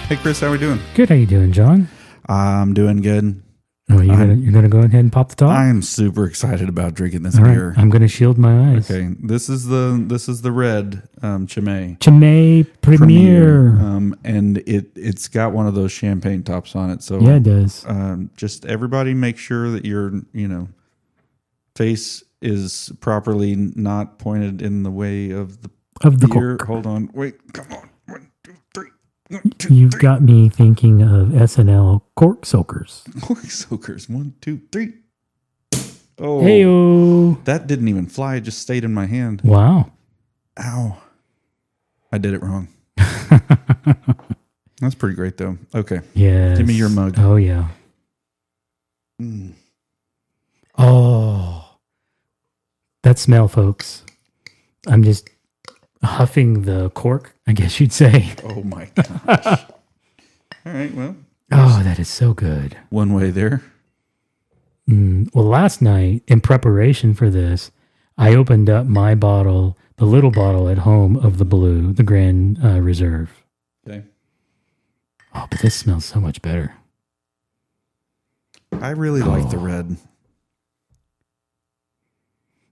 Hey, Chris, how we doing? Good. How you doing, John? I'm doing good. Oh, you're gonna go ahead and pop the top? I'm super excited about drinking this All right, beer. I'm gonna shield my eyes. Okay, this is the red Chimay Chimay Premiere. and it's got one of those champagne tops on it. So Yeah, it does. just everybody make sure that your face is properly not pointed in the way of the beer. cork. Hold on, wait, come on, 1, 2, 3. You've got me thinking of SNL cork soakers. Cork soakers. 1, 2, 3. Oh, Heyo! that didn't even fly. It just stayed in my hand. Wow. Ow. I did it wrong. That's pretty great, though. Okay. Yes. Give me your mug. Oh yeah. Mm. Oh, that smell, folks. I'm just huffing the cork, I guess you'd say. Oh, my gosh. All right, well. Oh, that is so good. One way there. Well, last night, in preparation for this, I opened up my bottle, the little bottle at home of the blue, the Grand Reserve. Okay. Oh, but this smells so much better. I really like the red.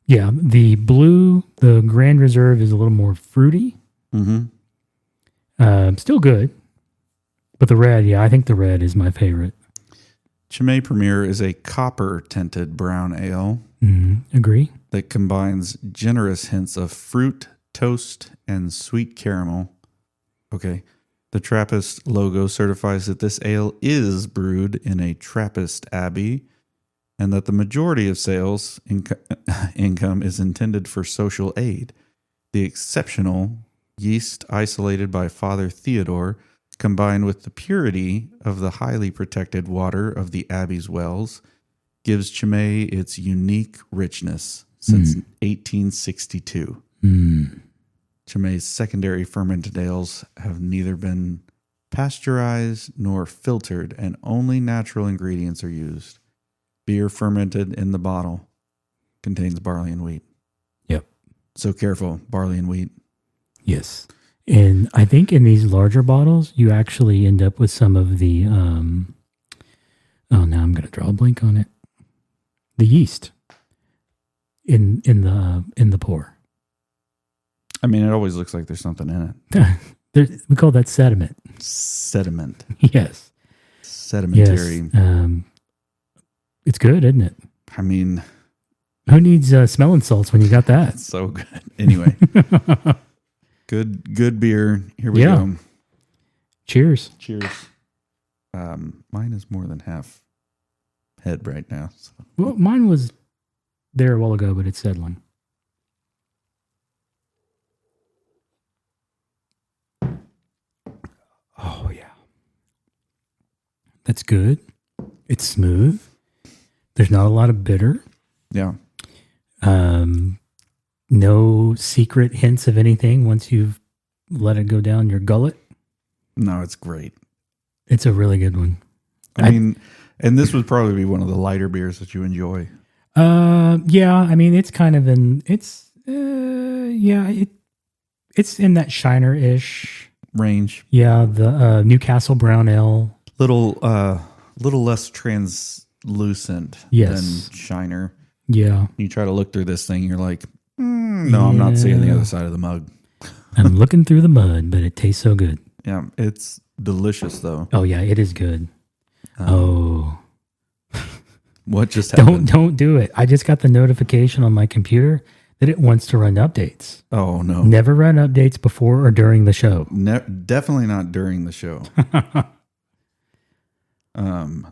Yeah, the blue, the Grand Reserve is a little more fruity. Mm-hmm. Still good. But the red, yeah, I think the red is my favorite. Chimay Premiere is a copper-tinted brown ale Agree. that combines generous hints of fruit, toast, and sweet caramel. Okay. The Trappist logo certifies that this ale is brewed in a Trappist abbey and that the majority of sales income is intended for social aid. The exceptional yeast isolated by Father Theodore, combined with the purity of the highly protected water of the abbey's wells, gives Chimay its unique richness since 1862. Chimay's secondary fermented ales have neither been pasteurized nor filtered, and only natural ingredients are used. Beer fermented in the bottle contains barley and wheat. Yep. So careful, barley and wheat. Yes. And I think in these larger bottles, you actually end up with some of the, now I'm going to draw a blank on it. The yeast in the pour. I mean, it always looks like there's something in it. We call that sediment. Sediment. Yes. Sedimentary. Yes. It's good, isn't it? I mean, who needs smelling salts when you got that? It's so good. Anyway. Good beer. Here we go. Cheers. Cheers. Mine is more than half head right now. So. Well, mine was there a while ago, but it's settling. Oh, yeah. That's good. It's smooth. There's not a lot of bitter. Yeah. No secret hints of anything once you've let it go down your gullet. No, it's great. It's a really good one. I mean, and this would probably be one of the lighter beers that you enjoy. Yeah. I mean, it's kind of it's in that Shiner-ish range. Yeah. The Newcastle Brown Ale. Little less translucent than Shiner. Yeah. You try to look through this thing, you're like, no, I'm not seeing the other side of the mug. I'm looking through the mud, but it tastes so good. Yeah, it's delicious though. Oh yeah, it is good. What just happened? Don't do it. I just got the notification on my computer that it wants to run updates. Oh no. Never run updates before or during the show. Definitely not during the show.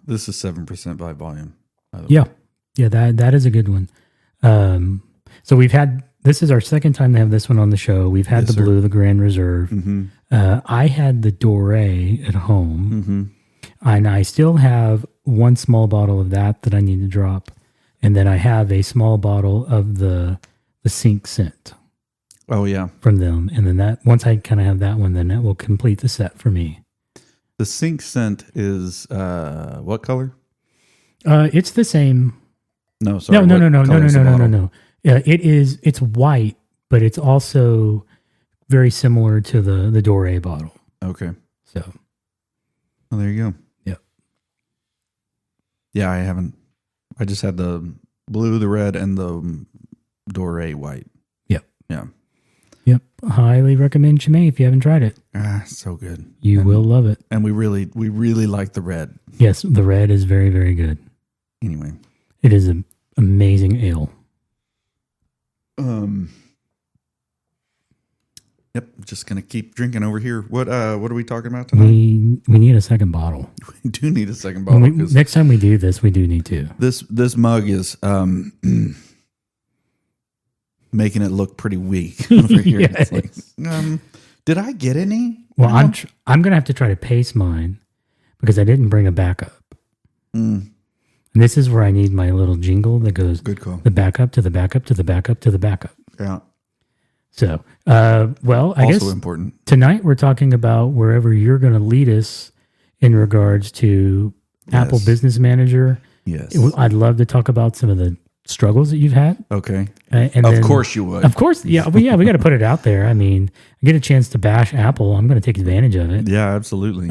This is 7% by volume. By the way. Yeah, that is a good one. So this is our second time to have this one on the show. We've had the blue, the Grand Reserve. Mm-hmm. I had the Doré at home, and I still have one small bottle of that I need to drop, and then I have a small bottle of the Sink Scent. Oh yeah, from them, and then that once I kind of have that one, then that will complete the set for me. The Sink Scent is what color? It's the same. No, sorry. No. It's white, but it's also very similar to the Doré bottle. Okay. So Oh, there you go. Yep. Yeah, I haven't. I just had the blue, the red, and the Doré white. Yep. Yeah. Yep. Highly recommend Chimay if you haven't tried it. So good. You will love it. And we really like the red. Yes, the red is very, very good. Anyway. It is an amazing ale. Yep, just gonna keep drinking over here. What are we talking about tonight? We need a second bottle. We do need a second bottle. Next time we do this, we do need to. This mug is making it look pretty weak over here. Yes. It's like, did I get any? Well, I'm gonna have to try to pace mine because I didn't bring a backup. And this is where I need my little jingle that goes Good call. The backup to the backup to the backup to the backup. Yeah. So, well, I Also guess important. tonight we're talking about wherever you're going to lead us in regards to Apple Business Manager. Yes. I'd love to talk about some of the struggles that you've had. Okay. And of course you would. Of course. Yeah. Well, yeah, we got to put it out there. I mean, I get a chance to bash Apple. I'm going to take advantage of it. Yeah, absolutely.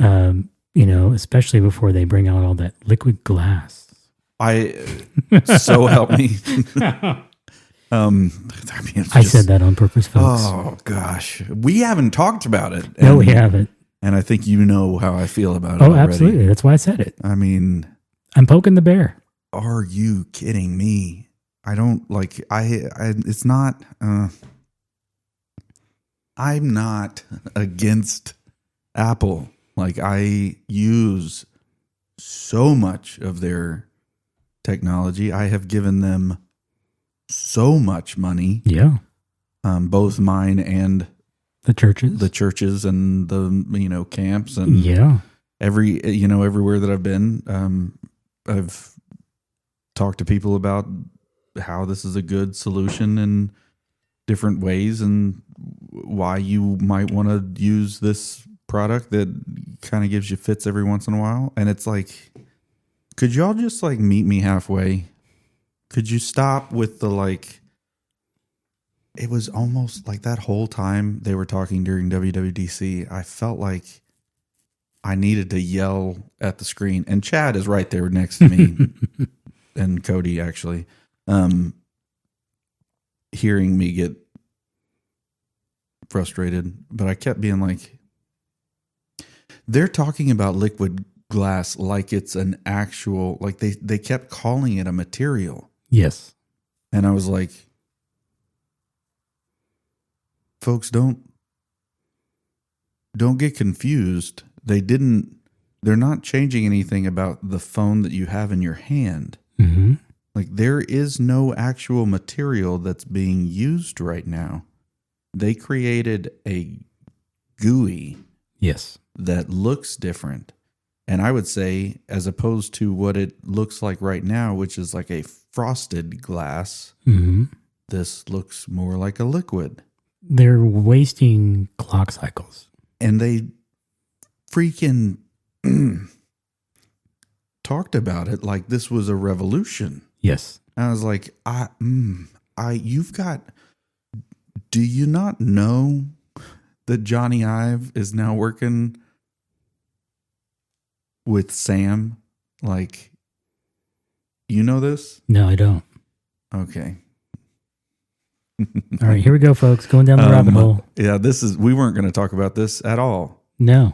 Especially before they bring out all that liquid glass. So help me. I said that on purpose, folks. Oh gosh, we haven't talked about it. No, we haven't. And I think you know how I feel about it. Oh, already. absolutely. That's why I said it. I mean, I'm poking the bear. Are you kidding me? I don't like. It's not. I'm not against Apple. Like I use so much of their technology. I have given them so much money. Yeah. Both mine and the churches and the, camps and yeah, everywhere that I've been. I've talked to people about how this is a good solution in different ways and why you might want to use this product that kind of gives you fits every once in a while. And it's like, could y'all just like meet me halfway? Could you stop with the it was almost like that whole time they were talking during WWDC, I felt like I needed to yell at the screen. And Chad is right there next to me and Cody actually, hearing me get frustrated. But I kept being like, they're talking about liquid glass like it's an actual, like they kept calling it a material. Yes. And I was like, folks, don't get confused. They're not changing anything about the phone that you have in your hand. Mm-hmm. Like there is no actual material that's being used right now. They created a GUI. Yes. That looks different. And I would say, as opposed to what it looks like right now, which is like a frosted glass, this looks more like a liquid. They're wasting clock cycles. And they freaking talked about it like this was a revolution. Yes. And I was like, do you not know that Johnny Ive is now working with Sam? Like, you know this? No, I don't. Okay. All right, here we go, folks. Going down the rabbit hole. Yeah, we weren't going to talk about this at all. No.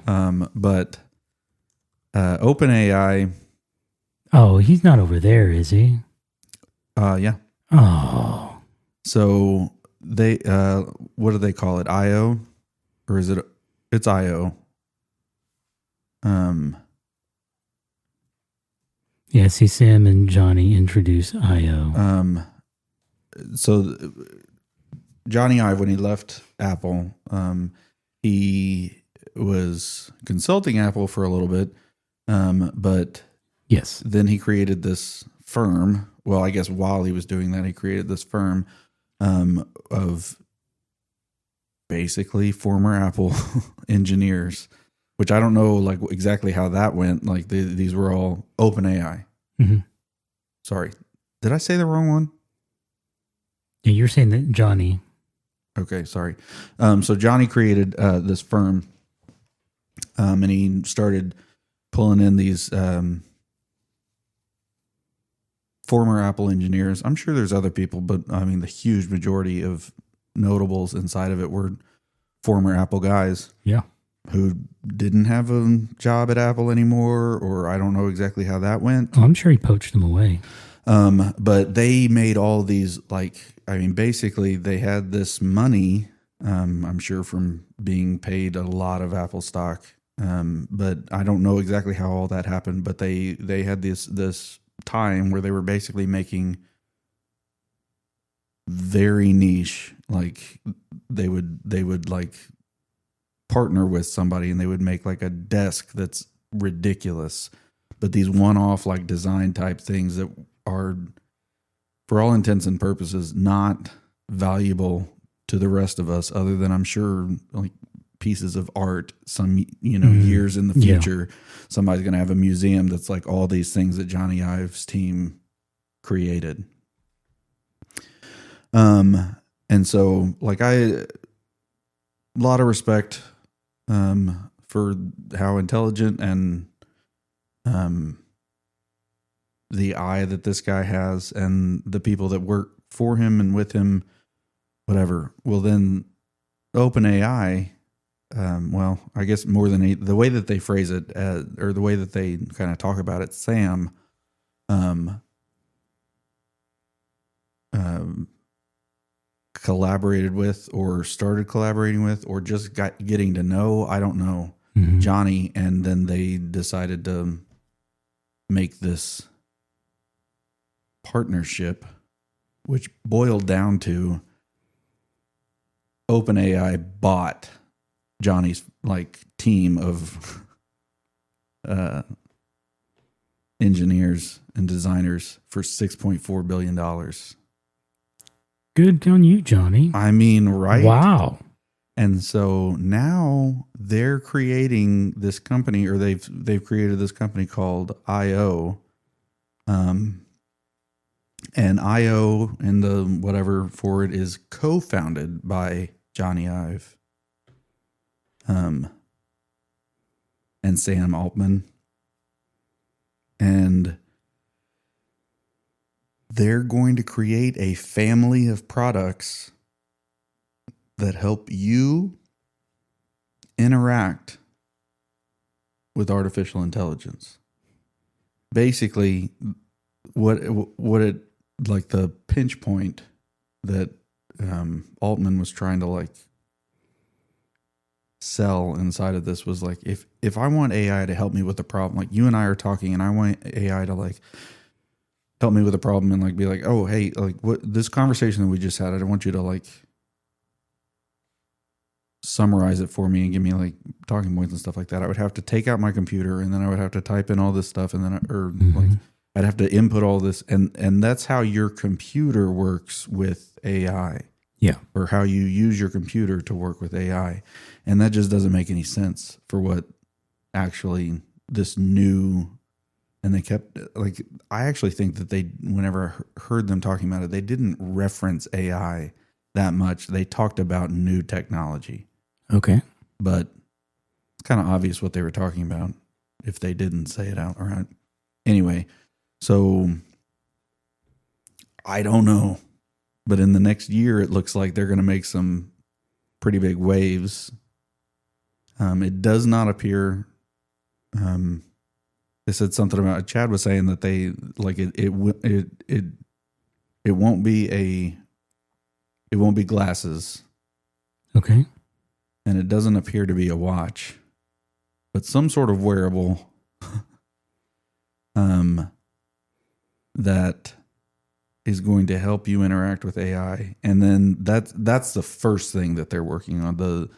But OpenAI. Oh, he's not over there, is he? Yeah. Oh. So they, what do they call it? IO? Or is it? It's IO. Yeah, see Sam and Johnny introduce IO. So Johnny Ive, when he left Apple, he was consulting Apple for a little bit, but yes, then he created this firm. Well, I guess while he was doing that, he created this firm of basically former Apple engineers, which I don't know like exactly how that went. Like these were all OpenAI. Mm-hmm. Sorry, did I say the wrong one? Yeah, you're saying that Johnny. Okay, sorry. So Johnny created this firm, and he started pulling in these former Apple engineers. I'm sure there's other people, but I mean, the huge majority of notables inside of it were former Apple guys. Yeah. Who didn't have a job at Apple anymore, or I don't know exactly how that went. Oh, I'm sure he poached them away. But they made all these, like, I mean, basically they had this money, I'm sure from being paid a lot of Apple stock. But I don't know exactly how all that happened, but they had this time where they were basically making very niche, like they would like partner with somebody and they would make like a desk that's ridiculous, but these one-off like design type things that are, for all intents and purposes, not valuable to the rest of us, other than I'm sure like pieces of art some years in the future. Somebody's going to have a museum that's like all these things that Johnny Ive's team created. And so like a lot of respect for how intelligent and the eye that this guy has, and the people that work for him and with him, whatever. Well, then OpenAI, well, I guess more than the way that they phrase it, or the way that they kind of talk about it, Sam, collaborated with or started collaborating with or just getting to know, I don't know, Johnny, and then they decided to make this partnership, which boiled down to OpenAI bought Johnny's like team of engineers and designers for $6.4 billion. Good on you, Johnny. I mean, right? Wow. And so now they're creating this company, or they've created this company called IO. And IO and the whatever for it is co-founded by Johnny Ive. And Sam Altman. And they're going to create a family of products that help you interact with artificial intelligence. Basically, what it like the pinch point that Altman was trying to like sell inside of this was like, if I want AI to help me with the problem, like you and I are talking, and I want AI to like help me with a problem and like be like, oh, hey, like what this conversation that we just had, I don't want you to like summarize it for me and give me like talking points and stuff like that. I would have to take out my computer, and then I would have to type in all this stuff, and then like I'd have to input all this, and that's how your computer works with AI. Yeah. Or how you use your computer to work with AI. And that just doesn't make any sense for what actually this new, and they kept like, I actually think that they, whenever I heard them talking about it, they didn't reference AI that much. They talked about new technology. Okay. But it's kind of obvious what they were talking about if they didn't say it outright. Anyway, so I don't know. But in the next year, it looks like they're going to make some pretty big waves. It does not appear. They said something about, Chad was saying that they like it won't be glasses. Okay. And it doesn't appear to be a watch, but some sort of wearable that is going to help you interact with AI. And then that's the first thing that they're working on.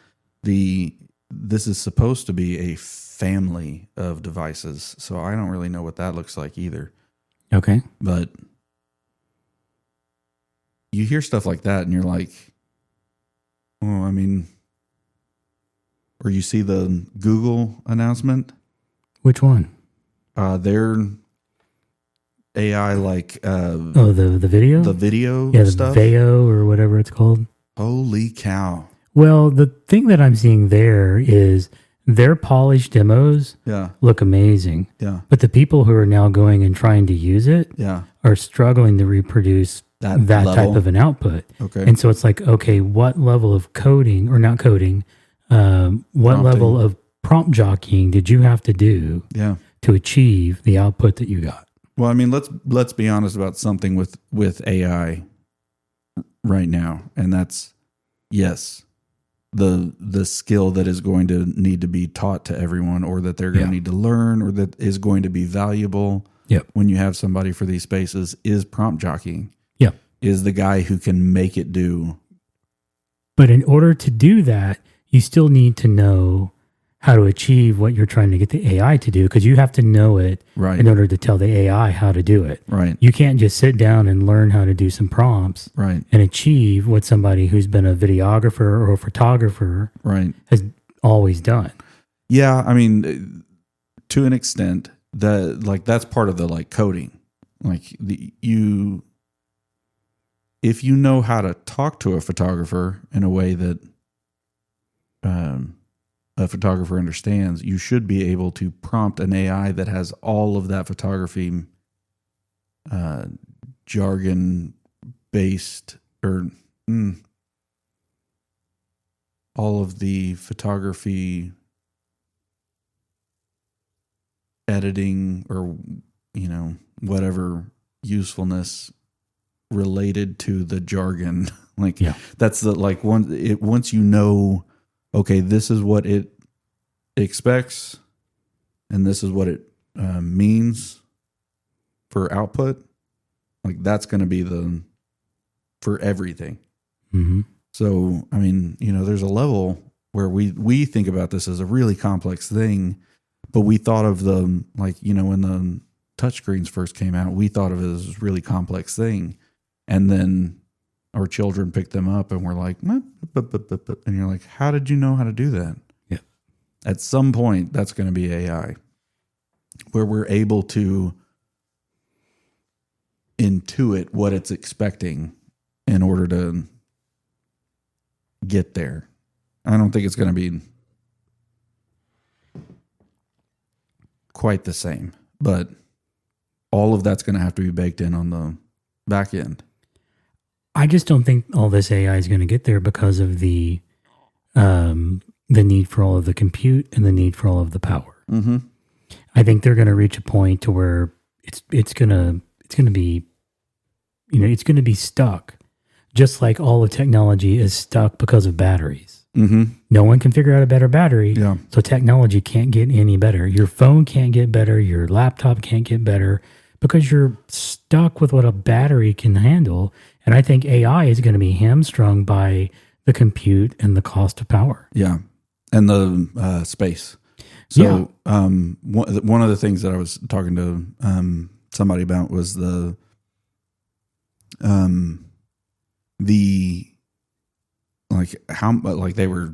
This is supposed to be a family of devices. So I don't really know what that looks like either. Okay. But you hear stuff like that and you're like, oh, I mean, or you see the Google announcement. Which one? Their AI, like the video? The video stuff? The Veo or whatever it's called. Holy cow. Well, the thing that I'm seeing there is their polished demos Yeah. look amazing. Yeah. But the people who are now going and trying to use it Yeah. are struggling to reproduce that level. type of an output. Okay. And so it's like, okay, what level of coding or not coding, what level of prompt jockeying did you have to do Yeah. to achieve the output that you got? Well, I mean, let's be honest about something with AI right now, and that's yes, the skill that is going to need to be taught to everyone, or that they're going to need to learn, or that is going to be valuable. Yep. When you have somebody for these spaces, is prompt jockeying. Yep. Is the guy who can make it do. But in order to do that, you still need to know how to achieve what you're trying to get the AI to do, because you have to know it Right. in order to tell the AI how to do it. Right. You can't just sit down and learn how to do some prompts Right. and achieve what somebody who's been a videographer or a photographer Right. has always done. Yeah, I mean, to an extent, that's part of the coding. If you know how to talk to a photographer in a way that a photographer understands, you should be able to prompt an AI that has all of that photography jargon based, or all of the photography editing, or whatever usefulness related to the jargon. That's the once you know, okay, this is what it expects and this is what it means for output, that's going to be for everything. Mm-hmm. So, I mean, there's a level where we think about this as a really complex thing, but we thought of when the touchscreens first came out, we thought of it as a really complex thing. And then our children picked them up and we're like, and you're like, how did you know how to do that? Yeah. At some point, that's going to be AI, where we're able to intuit what it's expecting in order to get there. I don't think it's going to be quite the same, but all of that's going to have to be baked in on the back end. I just don't think all this AI is going to get there because of the need for all of the compute and the need for all of the power. Mm-hmm. I think they're going to reach a point to where it's going to be, it's going to be stuck, just like all of technology is stuck because of batteries. Mm-hmm. No one can figure out a better battery, Yeah. so technology can't get any better. Your phone can't get better. Your laptop can't get better because you're stuck with what a battery can handle. And I think AI is going to be hamstrung by the compute and the cost of power. Yeah. And the space. So one of the things that I was talking to somebody about was the they were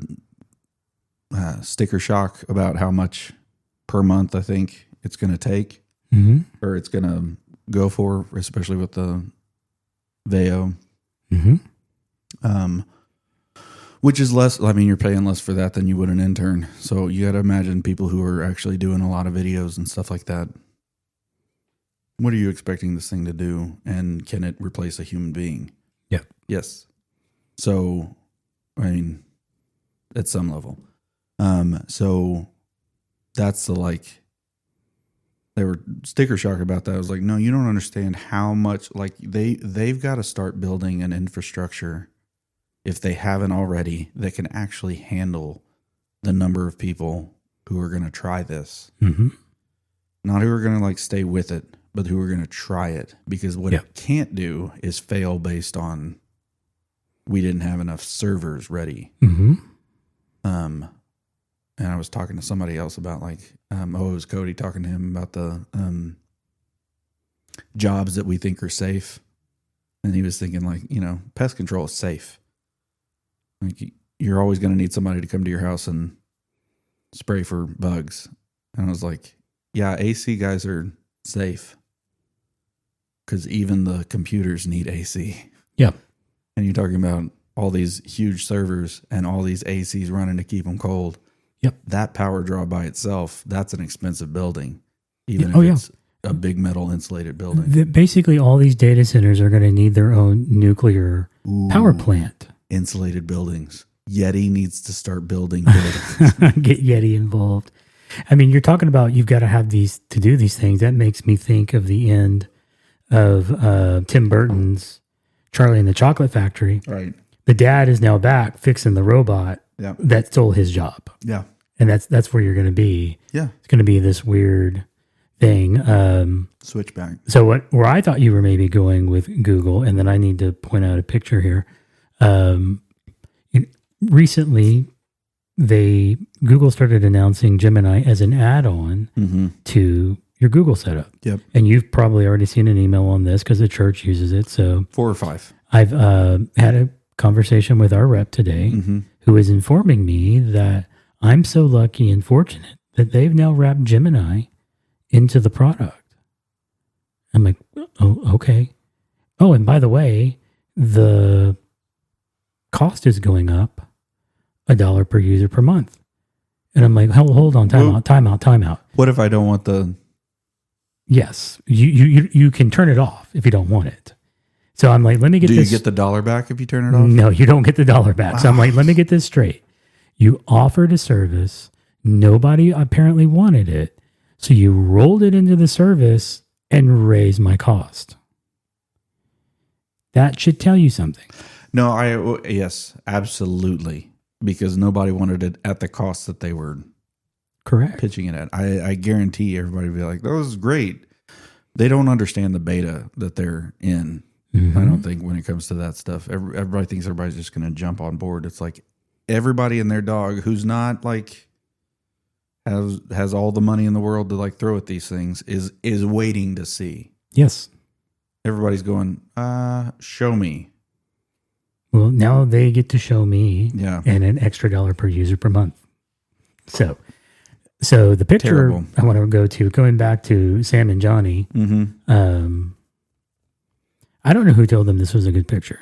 sticker shock about how much per month I think it's going to take, or it's going to go for, especially with the Veo. Mm-hmm. Which is less. I mean, you're paying less for that than you would an intern. So you got to imagine people who are actually doing a lot of videos and stuff like that. What are you expecting this thing to do? And can it replace a human being? Yeah. Yes. So, I mean, at some level. So that's they were sticker shock about that. I was like, no, you don't understand how much, they've got to start building an infrastructure, if they haven't already, that can actually handle the number of people who are going to try this. Mm-hmm. Not who are going to stay with it, but who are going to try it. Because what it can't do is fail based on we didn't have enough servers ready. Mm-hmm. And I was talking to somebody else about it was Cody talking to him about the jobs that we think are safe. And he was thinking pest control is safe. You're always going to need somebody to come to your house and spray for bugs. And I was like, yeah, AC guys are safe because even the computers need AC. Yeah. And you're talking about all these huge servers and all these ACs running to keep them cold. Yep. That power draw by itself, that's an expensive building, even Oh, if yeah. it's a big metal insulated building. Basically, all these data centers are going to need their own nuclear power plant. Insulated buildings. Yeti needs to start building buildings. Get Yeti involved. I mean, you're talking about you've got to have these to do these things. That makes me think of the end of Tim Burton's Charlie and the Chocolate Factory. Right. The dad is now back fixing the robot Yeah. that stole his job. Yeah. And that's where you're going to be. Yeah. It's going to be this weird thing. Switchback. So where I thought you were maybe going with Google, and then I need to point out a picture here. Recently, Google started announcing Gemini as an add-on to your Google setup. Yep. And you've probably already seen an email on this because the church uses it. So 4 or 5. I've had a conversation with our rep today who is informing me that I'm so lucky and fortunate that they've now wrapped Gemini into the product. I'm like, oh, okay. Oh, and by the way, the cost is going up $1 per user per month. And I'm like, hold on, time out. What if I don't want the... Yes, you can turn it off if you don't want it. So I'm like, let me get Do this. you get the $1 back if you turn it off? No, you don't get the $1 back. So I'm like, let me get this straight. You offered a service. Nobody apparently wanted it. So you rolled it into the service and raised my cost. That should tell you something. No, yes, absolutely. Because nobody wanted it at the cost that they were Correct. pitching it at. I guarantee everybody would be like, that was great. They don't understand the beta that they're in. I don't think when it comes to that stuff, everybody thinks everybody's just going to jump on board. It's like everybody and their dog who's not like has all the money in the world to like throw at these things is waiting to see. Yes. Everybody's going, show me. Well, now they get to show me and an extra $1 per user per month. So the picture Terrible. I want to go to, going back to Sam and Johnny, I don't know who told them this was a good picture.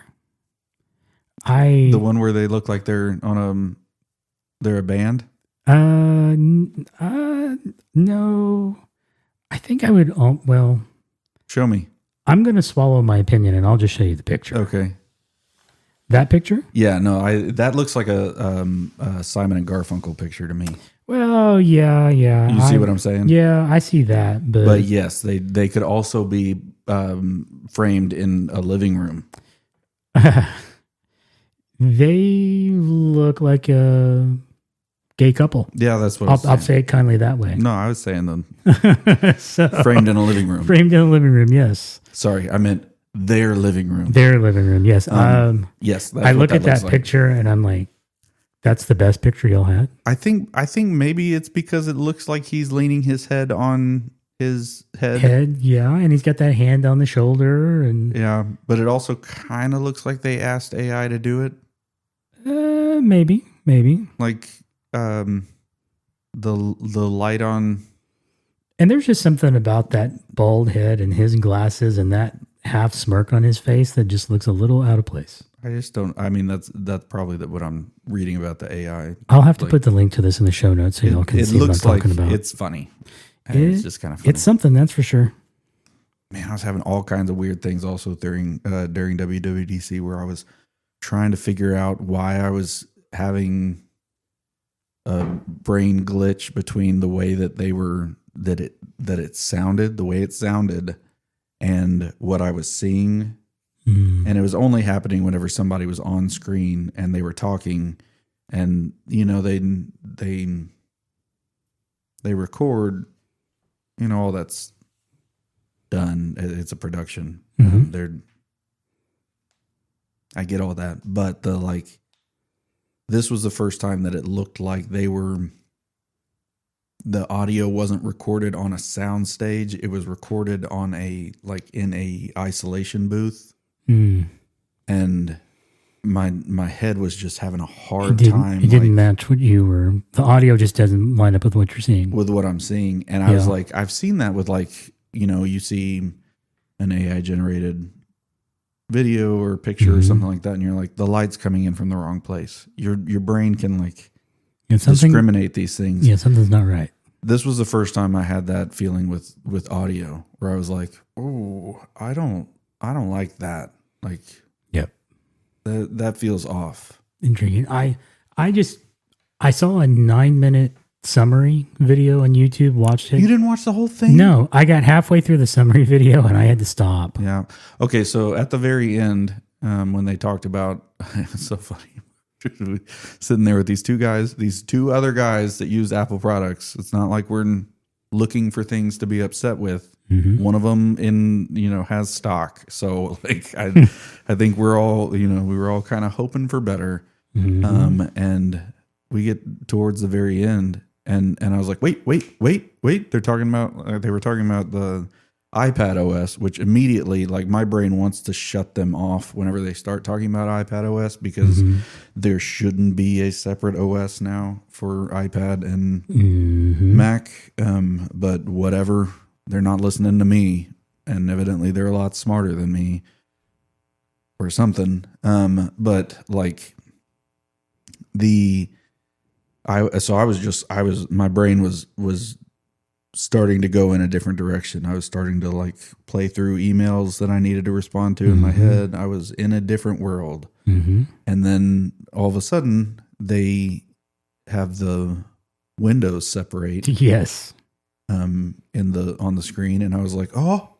The one where they look like they're on they're a band? No. I think I would, Show me. I'm going to swallow my opinion and I'll just show you the picture. Okay. That picture? Yeah, no, that looks like a Simon and Garfunkel picture to me. Well, yeah. You see what I'm saying? Yeah, I see that. But yes, they could also be framed in a living room. They look like a gay couple. Yeah, that's what I'll say it kindly that way. No, I was saying them So, framed in a living room. framed in a living room, yes. Sorry, I meant their living room. Their living room, yes. Yes, that's I what look at that looks like. picture and I'm like, that's the best picture y'all had. I think maybe it's because it looks like he's leaning his head on his head. Yeah, and he's got that hand on the shoulder, and Yeah, but it also kind of looks like they asked AI to do it. maybe. Like the light on. And there's just something about that bald head and his glasses and that half smirk on his face that just looks a little out of place. I just don't. I mean, that's probably what I'm reading about the AI. I'll have to put the link to this in the show notes so y'all can see what I'm talking about. It's funny. It's just kind of funny. It's something, that's for sure. Man, I was having all kinds of weird things also during WWDC where I was trying to figure out why I was having a brain glitch between the way that it sounded, the way it sounded, and what I was seeing. And it was only happening whenever somebody was on screen and they were talking, and they record, all that's done. It's a production. I get all that, but this was the first time that it looked like the audio wasn't recorded on a sound stage. It was recorded on in a isolation booth. And my head was just having a hard time. It didn't match what you were. The audio just doesn't line up with what you're seeing. With what I'm seeing. And I was like, I've seen that with you see an AI generated video or picture or something like that, and you're like, the light's coming in from the wrong place. Your brain can discriminate these things. Yeah, something's not right. This was the first time I had that feeling with audio, where I was like, "Oh, I don't like that." Like, yep, that feels off. Intriguing. I saw a 9-minute summary video on YouTube. Watched it. You didn't watch the whole thing? No, I got halfway through the summary video and I had to stop. Yeah. Okay. So at the very end, when they talked about, it's so funny, sitting there with these two other guys that use Apple products. It's not like we're looking for things to be upset with. Mm-hmm. One of them has stock. So like, I think we were all kind of hoping for better. Mm-hmm. And we get towards the very end, and I was like, wait. They were talking about the iPad OS, which immediately, like, my brain wants to shut them off whenever they start talking about iPad OS, because there shouldn't be a separate OS now for iPad and Mac. But whatever, they're not listening to me, and evidently they're a lot smarter than me or something. But like my brain was starting to go in a different direction. I was starting to like play through emails that I needed to respond to in my head. I was in a different world. And then all of a sudden they have the windows separate. Yes. On the screen. And I was like, oh,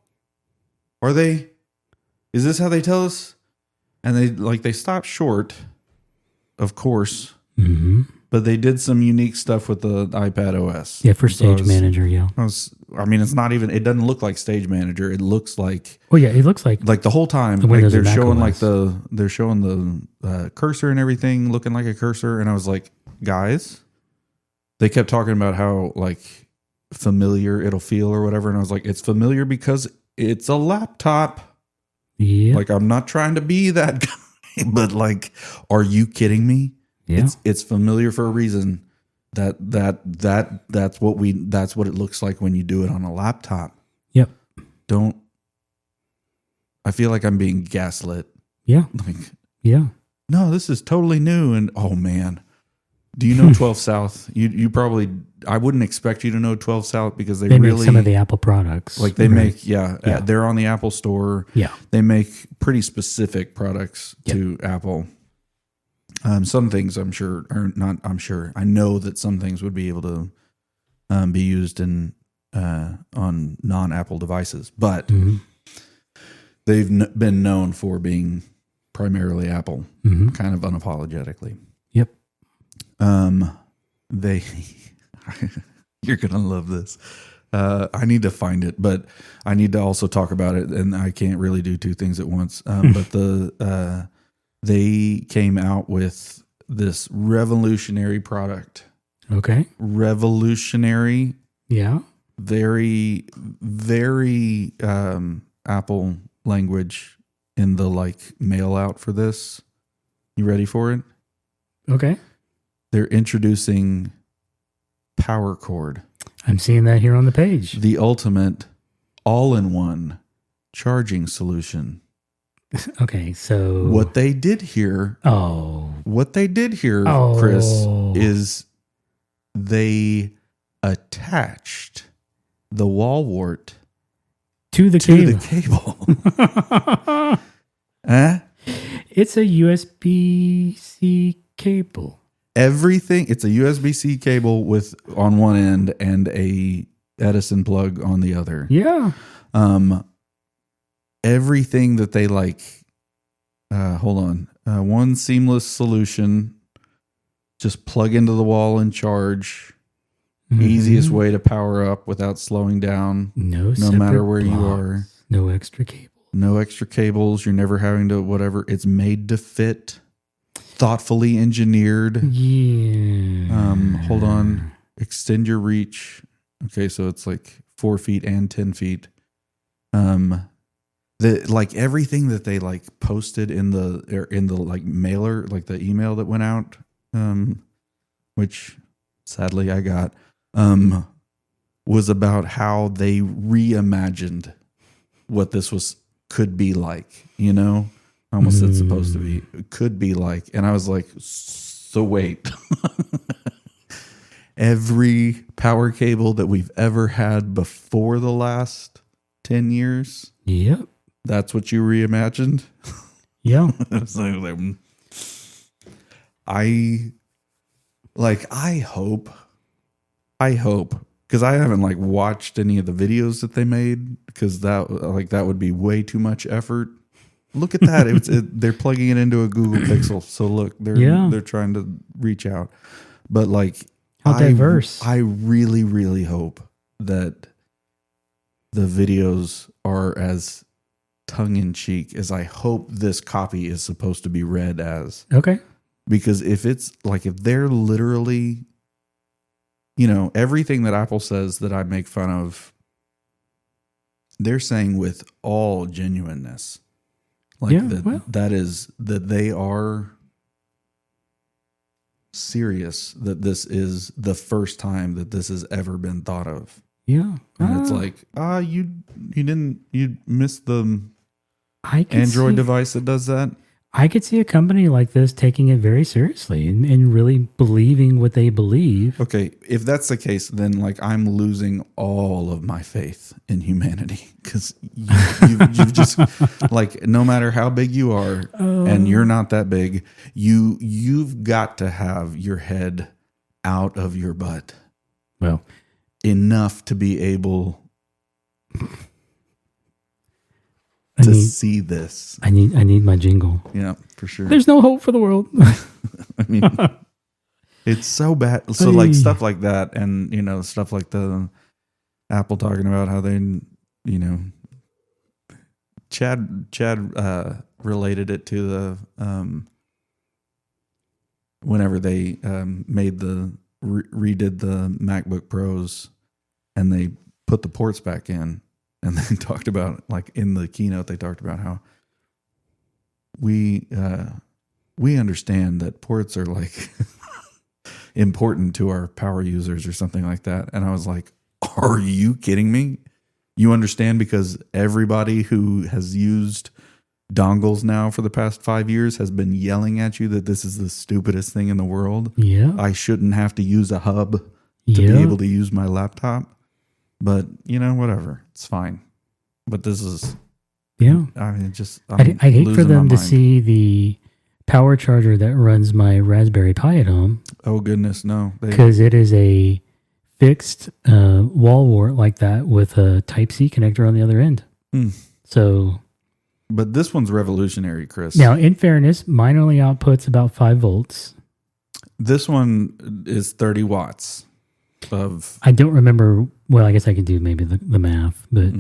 is this how they tell us? And they stopped short, of course. But they did some unique stuff with the iPad OS. Yeah, for Stage Manager, yeah. It's not even, it doesn't look like Stage Manager. It looks like, oh yeah, it looks like the whole time, the like Windows they're and showing macOS. they're showing the cursor and everything looking like a cursor. And I was like, guys, they kept talking about how like familiar it'll feel or whatever. And I was like, it's familiar because it's a laptop. Yeah. Like, I'm not trying to be that guy, but like, are you kidding me? Yeah. It's familiar for a reason. That's what it looks like when you do it on a laptop. Yep. I feel like I'm being gaslit. Yeah. Like, yeah. no, this is totally new. And oh man, do you know 12 South? You probably, I wouldn't expect you to know 12 South because they really make some of the Apple products. like they make, they're on the Apple store. Yeah. They make pretty specific products to Apple. Some things I'm sure are not. I'm sure I know that some things would be able to be used on non-Apple devices, but they've been known for being primarily Apple, kind of unapologetically. Yep. You're gonna love this. I need to find it, but I need to also talk about it, and I can't really do two things at once. But they came out with this revolutionary product. Okay. Revolutionary. Yeah. Very, very Apple language in the like mail out for this. You ready for it? Okay. They're introducing Power Cord. I'm seeing that here on the page. The ultimate all-in-one charging solution. Okay, so what they did here, Chris, is they attached the wall wart to the cable. It's a USB-C cable. Everything. It's a USB-C cable with on one end and a Edison plug on the other. Yeah. Everything that they like, one seamless solution, just plug into the wall and charge. Easiest way to power up without slowing down. No matter where you are. No extra cable. No extra cables. You're never having to whatever. It's made to fit. Thoughtfully engineered. Yeah. Hold on. Extend your reach. Okay, so it's like 4 feet and 10 feet. Everything that they like posted in the like mailer, like the email that went out, which sadly I got, was about how they reimagined what this could be like, I almost said supposed to be, could be like. And I was like, so wait, every power cable that we've ever had before the last 10 years. Yep. That's what you reimagined. Yeah. I hope, because I haven't like watched any of the videos that they made, because that would be way too much effort. Look at that. They're plugging it into a Google Pixel. So look, they're trying to reach out. But like, how diverse. I really, really hope that the videos are as tongue in cheek as I hope this copy is supposed to be read as. Okay. Because if they're literally, you know, everything that Apple says that I make fun of, they're saying with all genuineness. That they are serious, that this is the first time that this has ever been thought of. Yeah. And it's like, you missed the Android device that does that. I could see a company like this taking it very seriously and really believing what they believe. Okay, if that's the case, then like I'm losing all of my faith in humanity, because you've just like, no matter how big you are, and you're not that big, you've got to have your head out of your butt. Well, enough to be able see this. I need my jingle. Yeah, for sure. There's no hope for the world. I mean, it's so bad. So like stuff like that, and you know, stuff like the Apple talking about how they, you know, Chad related it to the whenever they made redid the MacBook Pros, and they put the ports back in. And they talked about, like in the keynote, they talked about how we understand that ports are like important to our power users or something like that. And I was like, are you kidding me? You understand because everybody who has used dongles now for the past 5 years has been yelling at you that this is the stupidest thing in the world. Yeah. I shouldn't have to use a hub to be able to use my laptop. But, you know, whatever. It's fine. But this is... Yeah. I mean, I'd hate for them to see the power charger that runs my Raspberry Pi at home. Oh, goodness, no. Because it is a fixed wall wart like that with a Type-C connector on the other end. So... But this one's revolutionary, Chris. Now, in fairness, mine only outputs about 5 volts. This one is 30 watts. I don't remember. Well, I guess I could do maybe the math, but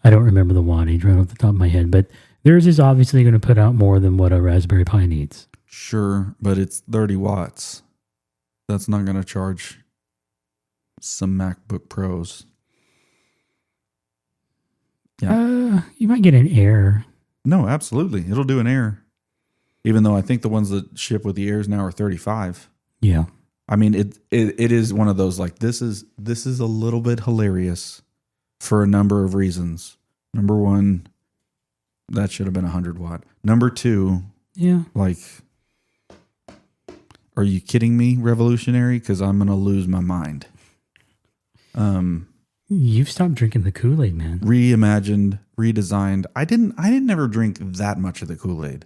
I don't remember the wattage right off the top of my head. But theirs is obviously going to put out more than what a Raspberry Pi needs. Sure, but it's 30 watts. That's not going to charge some MacBook Pros. Yeah, you might get an Air. No, absolutely, it'll do an Air. Even though I think the ones that ship with the Airs now are 35. Yeah. I mean, it is one of those, like, this is a little bit hilarious for a number of reasons. Number one, that should have been 100 watt. Number two, like, are you kidding me? Revolutionary? Because I'm gonna lose my mind. You've stopped drinking the Kool-Aid, man. Reimagined, redesigned. I didn't ever drink that much of the Kool-Aid.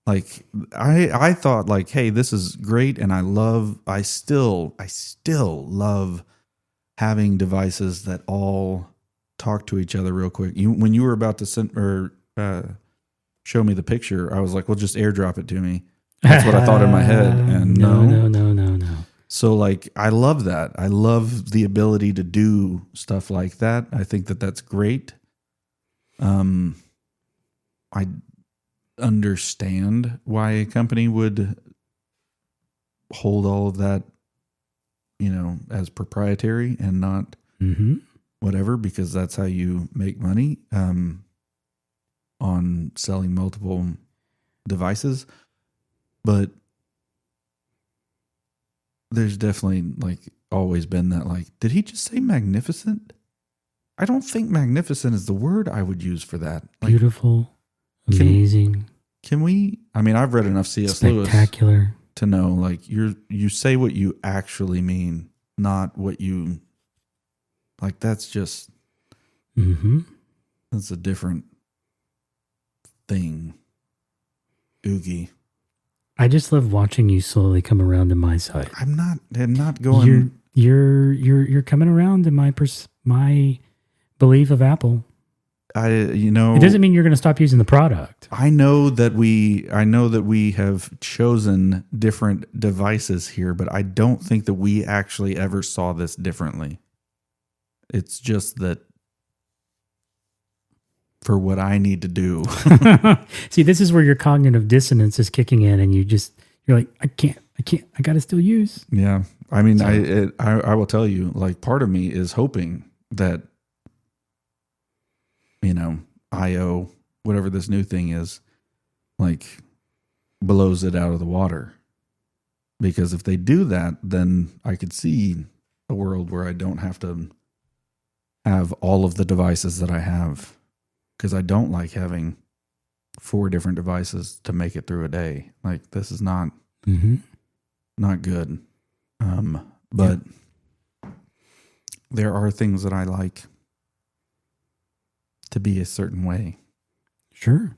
Like I thought, like, hey, this is great, and I still love having devices that all talk to each other real quick. When you were about to send or show me the picture, I was like, well, just airdrop it to me. That's what I thought in my head. And no. So like, I love that. I love the ability to do stuff like that. I think that that's great. I understand why a company would hold all of that, you know, as proprietary and not whatever, because that's how you make money on selling multiple devices. But there's definitely like always been that, like, did he just say magnificent? I don't think magnificent is the word I would use for that. Like, beautiful, amazing. Can we? I mean, I've read enough C.S. Lewis spectacular to know, like, you say what you actually mean. not what you like. That's just, that's a different thing. Oogie. I just love watching you slowly come around to my side. I'm not going. You're coming around to my belief of Apple. It doesn't mean you're going to stop using the product. I know that we have chosen different devices here, but I don't think that we actually ever saw this differently. It's just that for what I need to do. See, this is where your cognitive dissonance is kicking in, and you're like, I can't, I got to still use. Yeah. I mean, I will tell you, like, part of me is hoping that, IO, whatever this new thing is, like, blows it out of the water. Because if they do that, then I could see a world where I don't have to have all of the devices that I have. Because I don't like having 4 different devices to make it through a day. Like, this is not good. But there are things that I like to be a certain way. Sure.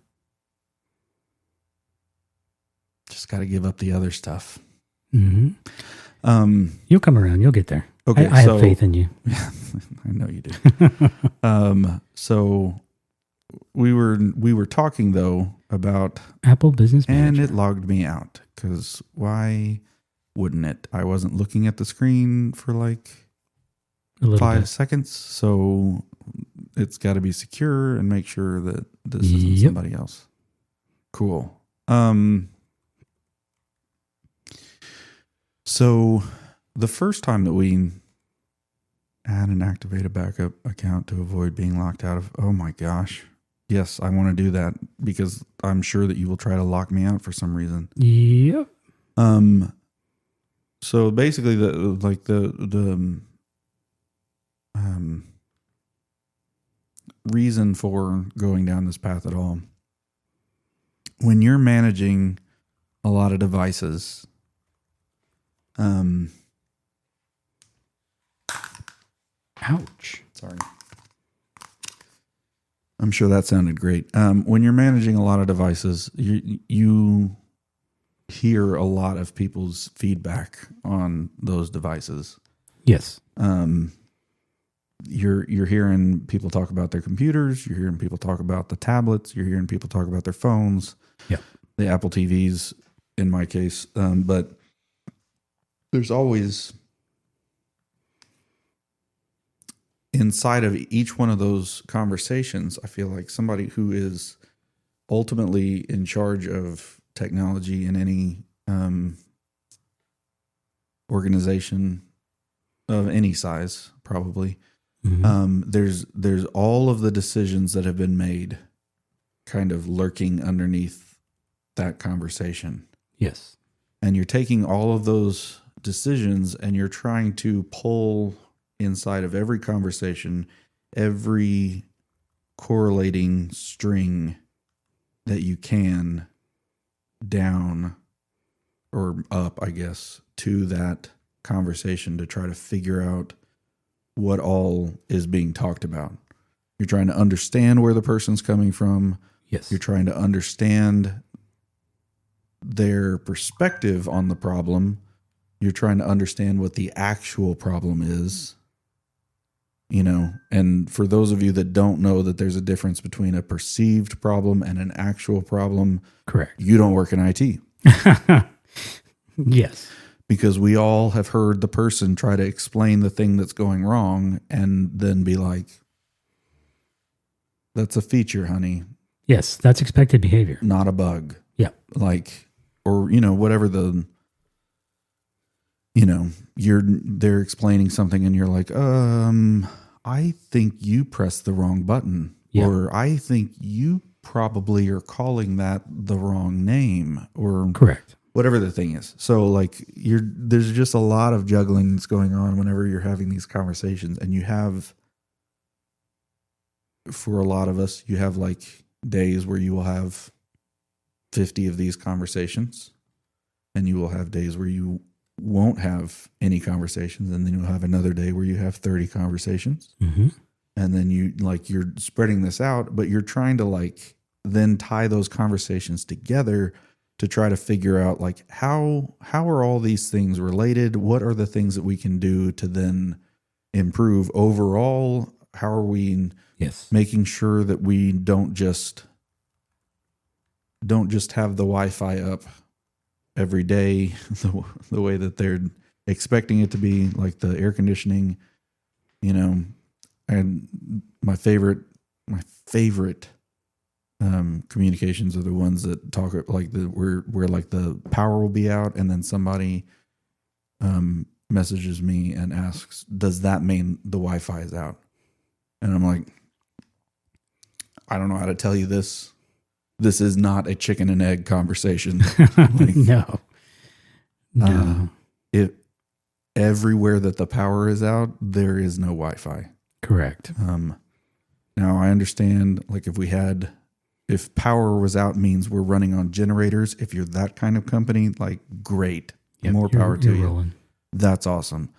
Just got to give up the other stuff. You'll come around. You'll get there. Okay, I have faith in you. I know you do. So we were talking though about Apple Business Manager. and it logged me out because why wouldn't it? I wasn't looking at the screen for like 5 seconds, so it's got to be secure and make sure that this isn't somebody else. Cool. So the first time that we add and activate a backup account to avoid being locked out of, oh my gosh. Yes, I want to do that because I'm sure that you will try to lock me out for some reason. Yep. So basically the reason for going down this path at all, when you're managing a lot of devices, ouch. Sorry. I'm sure that sounded great. When you're managing a lot of devices, you hear a lot of people's feedback on those devices. Yes. You're hearing people talk about their computers. You're hearing people talk about the tablets. You're hearing people talk about their phones. Yep. The Apple TVs, in my case. But there's always, inside of each one of those conversations, I feel like somebody who is ultimately in charge of technology in any organization of any size, probably. There's all of the decisions that have been made kind of lurking underneath that conversation. Yes. And you're taking all of those decisions and you're trying to pull inside of every conversation, every correlating string that you can down or up, I guess, to that conversation to try to figure out what all is being talked about. You're trying to understand where the person's coming from. Yes. You're trying to understand their perspective on the problem. You're trying to understand what the actual problem is. And for those of you that don't know that there's a difference between a perceived problem and an actual problem. Correct. You don't work in IT. Yes. Because we all have heard the person try to explain the thing that's going wrong and then be like, that's a feature, honey. Yes, that's expected behavior. Not a bug. Yeah. Or whatever they're explaining something and you're like, I think you pressed the wrong button. Yeah. Or I think you probably are calling that the wrong name. Or correct. Whatever the thing is. So there's just a lot of juggling that's going on whenever you're having these conversations. And you have, for a lot of us, you have days where you will have 50 of these conversations. And you will have days where you won't have any conversations, and then you'll have another day where you have 30 conversations. Mm-hmm. And then you're spreading this out, but you're trying to then tie those conversations together to try to figure out how are all these things related? What are the things that we can do to then improve overall? How are we making sure that we don't just have the Wi-Fi up every day the way that they're expecting it to be, like the air conditioning, and my favorite communications are the ones that talk where the power will be out, and then somebody messages me and asks, does that mean the Wi-Fi is out? And I'm like, I don't know how to tell you this. This is not a chicken and egg conversation. No. If everywhere that the power is out, there is no Wi-Fi. Correct. Now I understand, if power was out means we're running on generators. If you're that kind of company, great, more power to you. Rolling. That's awesome.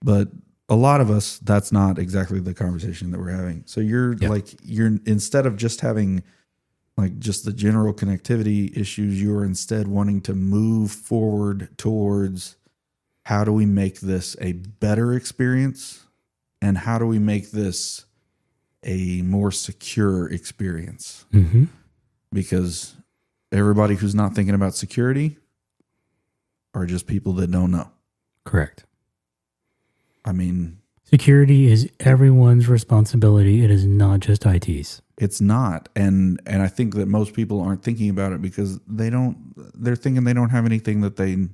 But a lot of us, that's not exactly the conversation that we're having. So you're instead of just having just the general connectivity issues, you're instead wanting to move forward towards how do we make this a better experience, and how do we make this a more secure experience? Mm-hmm. Because everybody who's not thinking about security are just people that don't know. Correct. I mean, security is everyone's responsibility. It is not just IT's. It's not. And I think that most people aren't thinking about it because they're thinking they don't have anything that they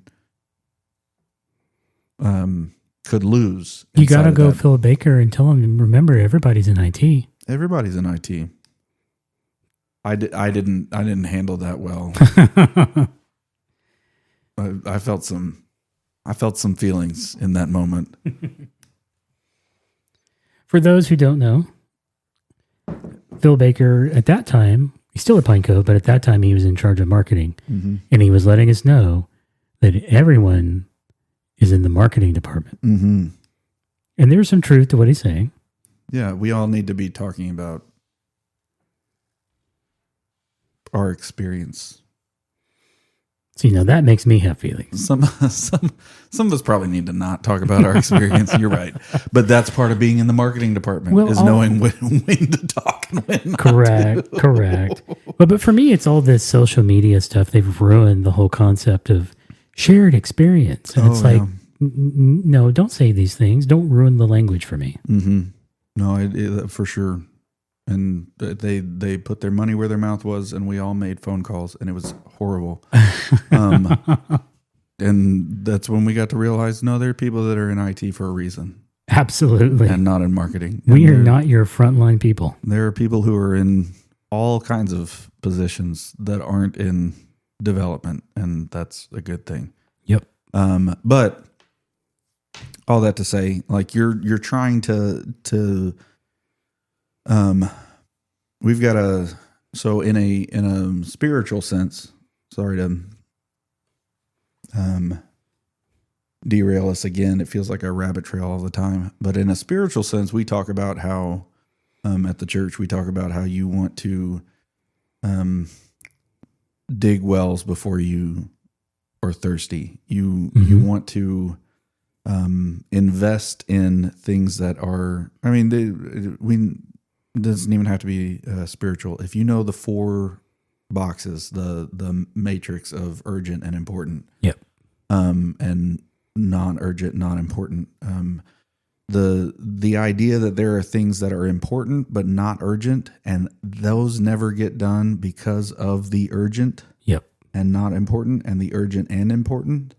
could lose. You got to go Phil Baker and tell him, remember, everybody's in IT. Everybody's in IT. I didn't handle that well. I felt some feelings in that moment. For those who don't know, Phil Baker at that time, he's still at Pineco, but at that time he was in charge of marketing. Mm-hmm. And he was letting us know that everyone is in the marketing department. Mm-hmm. And there's some truth to what he's saying. Yeah, we all need to be talking about our experience. See, now that makes me have feelings. Some of us probably need to not talk about our experience. You're right, but that's part of being in the marketing department, knowing when to talk and when not. Correct. But for me, it's all this social media stuff. They've ruined the whole concept of shared experience, and no, don't say these things. Don't ruin the language for me. Mm-hmm. No, for sure. And they put their money where their mouth was, and we all made phone calls, and it was horrible. And that's when we got to realize, no, there are people that are in IT for a reason. Absolutely. And not in marketing. We are not your frontline people. There are people who are in all kinds of positions that aren't in development, and that's a good thing. Yep. But all that to say, you're trying to we've got in a spiritual sense, sorry to derail us again. It feels like a rabbit trail all the time, but in a spiritual sense, we talk about how, at the church, we talk about how you want to, dig wells before you are thirsty. You want to, invest in things that are, it doesn't even have to be spiritual. If you know the 4 boxes, the matrix of urgent and important, yep, and non-urgent, non-important, the idea that there are things that are important but not urgent, and those never get done because of the urgent, yep, and not important, and the urgent and important,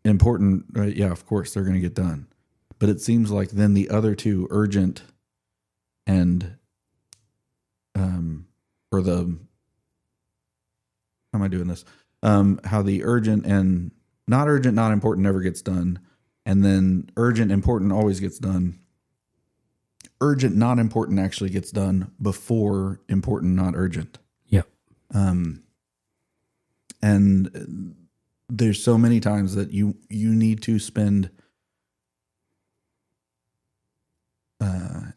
important. Yeah, of course they're going to get done, but it seems like then the other two, urgent and how am I doing this? How the urgent and not urgent, not important never gets done. And then urgent, important always gets done. Urgent, not important actually gets done before important, not urgent. Yep. And there's so many times that you need to spend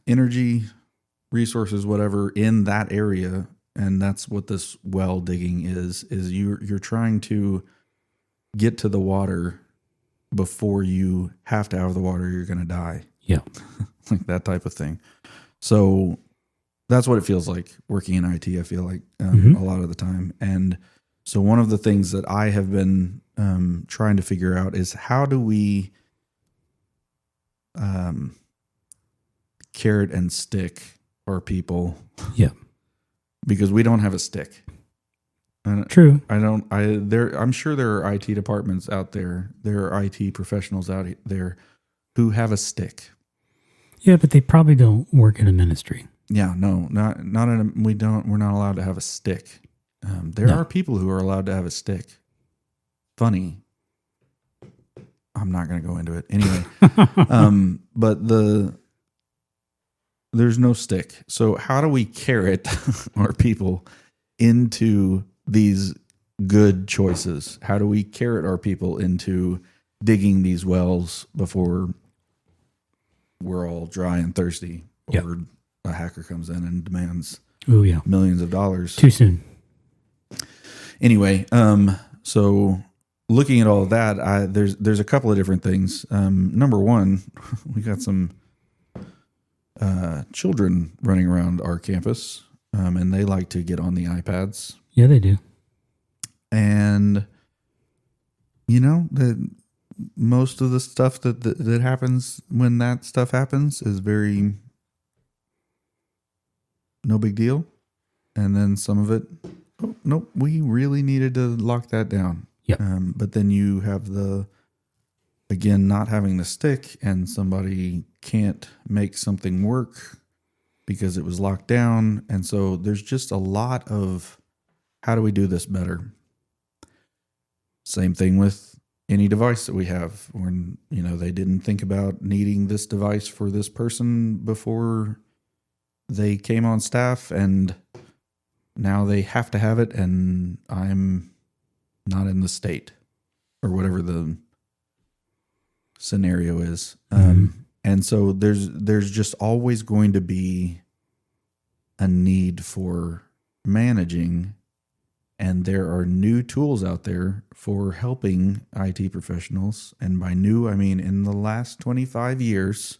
energy, resources, whatever, in that area, and that's what this well digging is you're trying to get to the water before you have to have the water, you're going to die. Yeah. Like that type of thing. So that's what it feels like working in IT, I feel like, a lot of the time. And so one of the things that I have been trying to figure out is how do we carrot and stick our people? Yeah. Because we don't have a stick. True. I'm sure there are IT departments out there. There are IT professionals out there who have a stick. Yeah, but they probably don't work in a ministry. Yeah, no, not in we're not allowed to have a stick. There are people who are allowed to have a stick. Funny. I'm not going to go into it anyway. But there's no stick. So how do we carrot our people into these good choices? How do we carrot our people into digging these wells before we're all dry and thirsty, or a hacker comes in and demands millions of dollars too soon? Anyway, so looking at all of that, there's a couple of different things. Number one, we got some children running around our campus, and they like to get on the iPads. Yeah, they do. And most of the stuff that happens when that stuff happens is very no big deal. And then some of it, oh, nope, we really needed to lock that down. Yeah. But then you have again, not having the stick, and somebody can't make something work because it was locked down. And so there's just a lot of, how do we do this better? Same thing with any device that we have. When, they didn't think about needing this device for this person before they came on staff, and now they have to have it, and I'm not in the state, or whatever the scenario is. And so there's just always going to be a need for managing, and there are new tools out there for helping IT professionals. And by new, I mean in the last 25 years,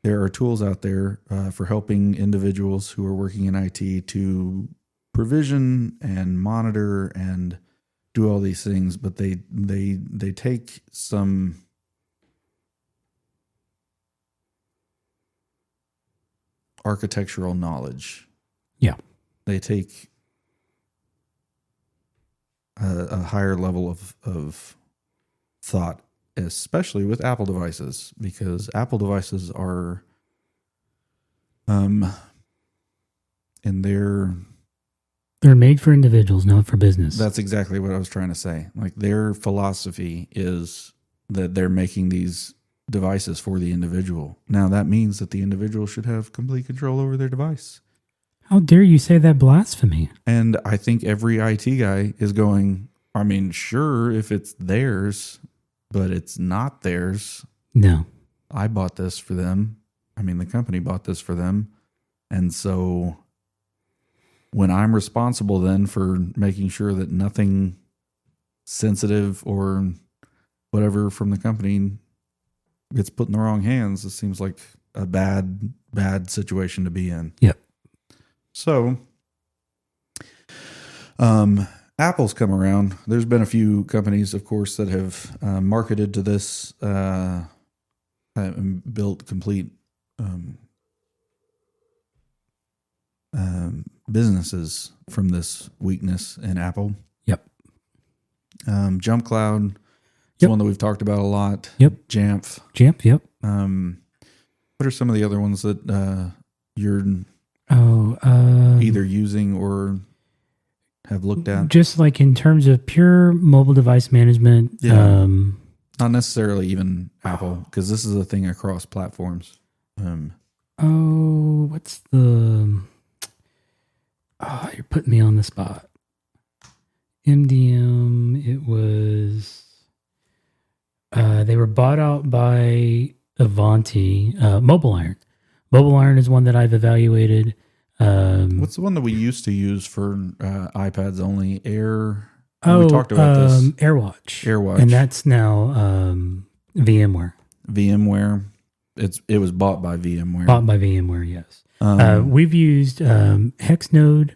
there are tools out there for helping individuals who are working in IT to provision and monitor and do all these things. But they take some architectural knowledge. Yeah. They take a higher level of thought, especially with Apple devices, because Apple devices are, they're made for individuals, not for business. That's exactly what I was trying to say. Like, their philosophy is that they're making these devices for the individual. Now, that means that the individual should have complete control over their device. How dare you say that blasphemy? And I think every IT guy is going, I mean, sure, if it's theirs, but it's not theirs. No. I bought this for them. I mean, the company bought this for them. And so when I'm responsible then for making sure that nothing sensitive or whatever from the company gets put in the wrong hands, it seems like a bad situation to be in. Yep. So, Apple's come around. There's been a few companies, of course, that have marketed to this, and built complete businesses from this weakness in Apple. Yep. Jump Cloud is one that we've talked about a lot. Yep. Jamf. Yep. What are some of the other ones that you're either using or have looked at? Just like in terms of pure mobile device management. Yeah. Not necessarily even Apple, because this is a thing across platforms. What's the... Oh, you're putting me on the spot. MDM, it was, they were bought out by Avanti. Mobile Iron. Mobile Iron is one that I've evaluated. What's the one that we used to use for iPads only? We talked about this. AirWatch. AirWatch. And that's now VMware. VMware. It was bought by VMware. Bought by VMware, yes. We've used Hexnode.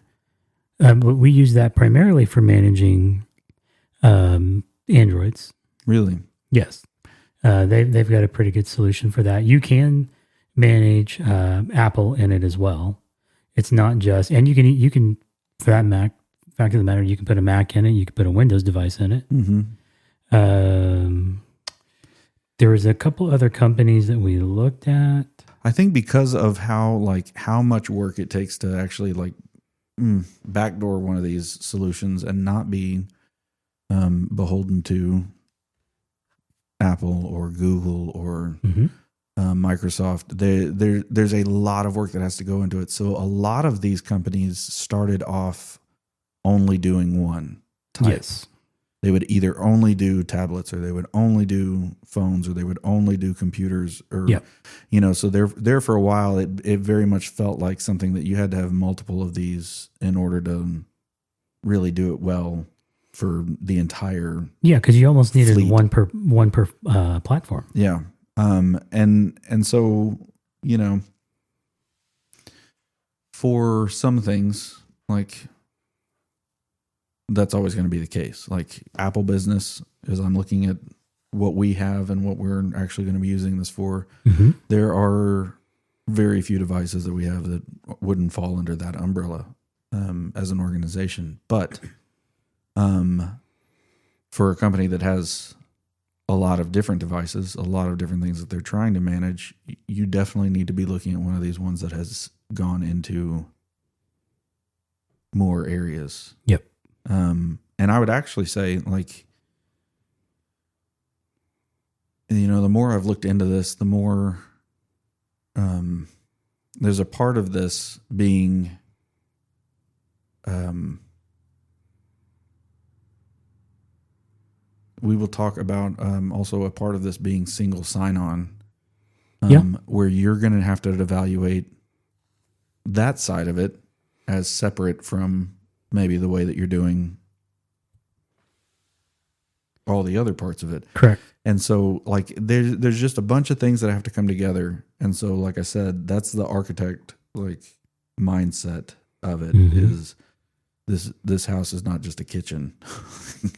But we use that primarily for managing Androids. Really? Yes. They've got a pretty good solution for that. You can manage Apple in it as well. It's not just, and you can for that fact of the matter, you can put a Mac in it. You can put a Windows device in it. Mm-hmm. There was a couple other companies that we looked at. I think because of how much work it takes to actually backdoor one of these solutions and not be beholden to Apple or Google or Microsoft. There's a lot of work that has to go into it. So a lot of these companies started off only doing one type. Yes. They would either only do tablets, or they would only do phones, or they would only do computers, or so there for a while it very much felt like something that you had to have multiple of these in order to really do it well for the entire because you almost needed fleet. one per platform. Yeah. And so, for some things, that's always going to be the case. Like Apple business, as I'm looking at what we have and what we're actually going to be using this for, there are very few devices that we have that wouldn't fall under that umbrella as an organization. But for a company that has a lot of different devices, a lot of different things that they're trying to manage, you definitely need to be looking at one of these ones that has gone into more areas. Yep. And I would actually say, the more I've looked into this, the more there's a part of this being we will talk about also a part of this being single sign-on, where you're going to have to evaluate that side of it as separate from maybe the way that you're doing all the other parts of it. Correct. And so there's just a bunch of things that have to come together. And so, like I said, that's the architect mindset of it is this house is not just a kitchen.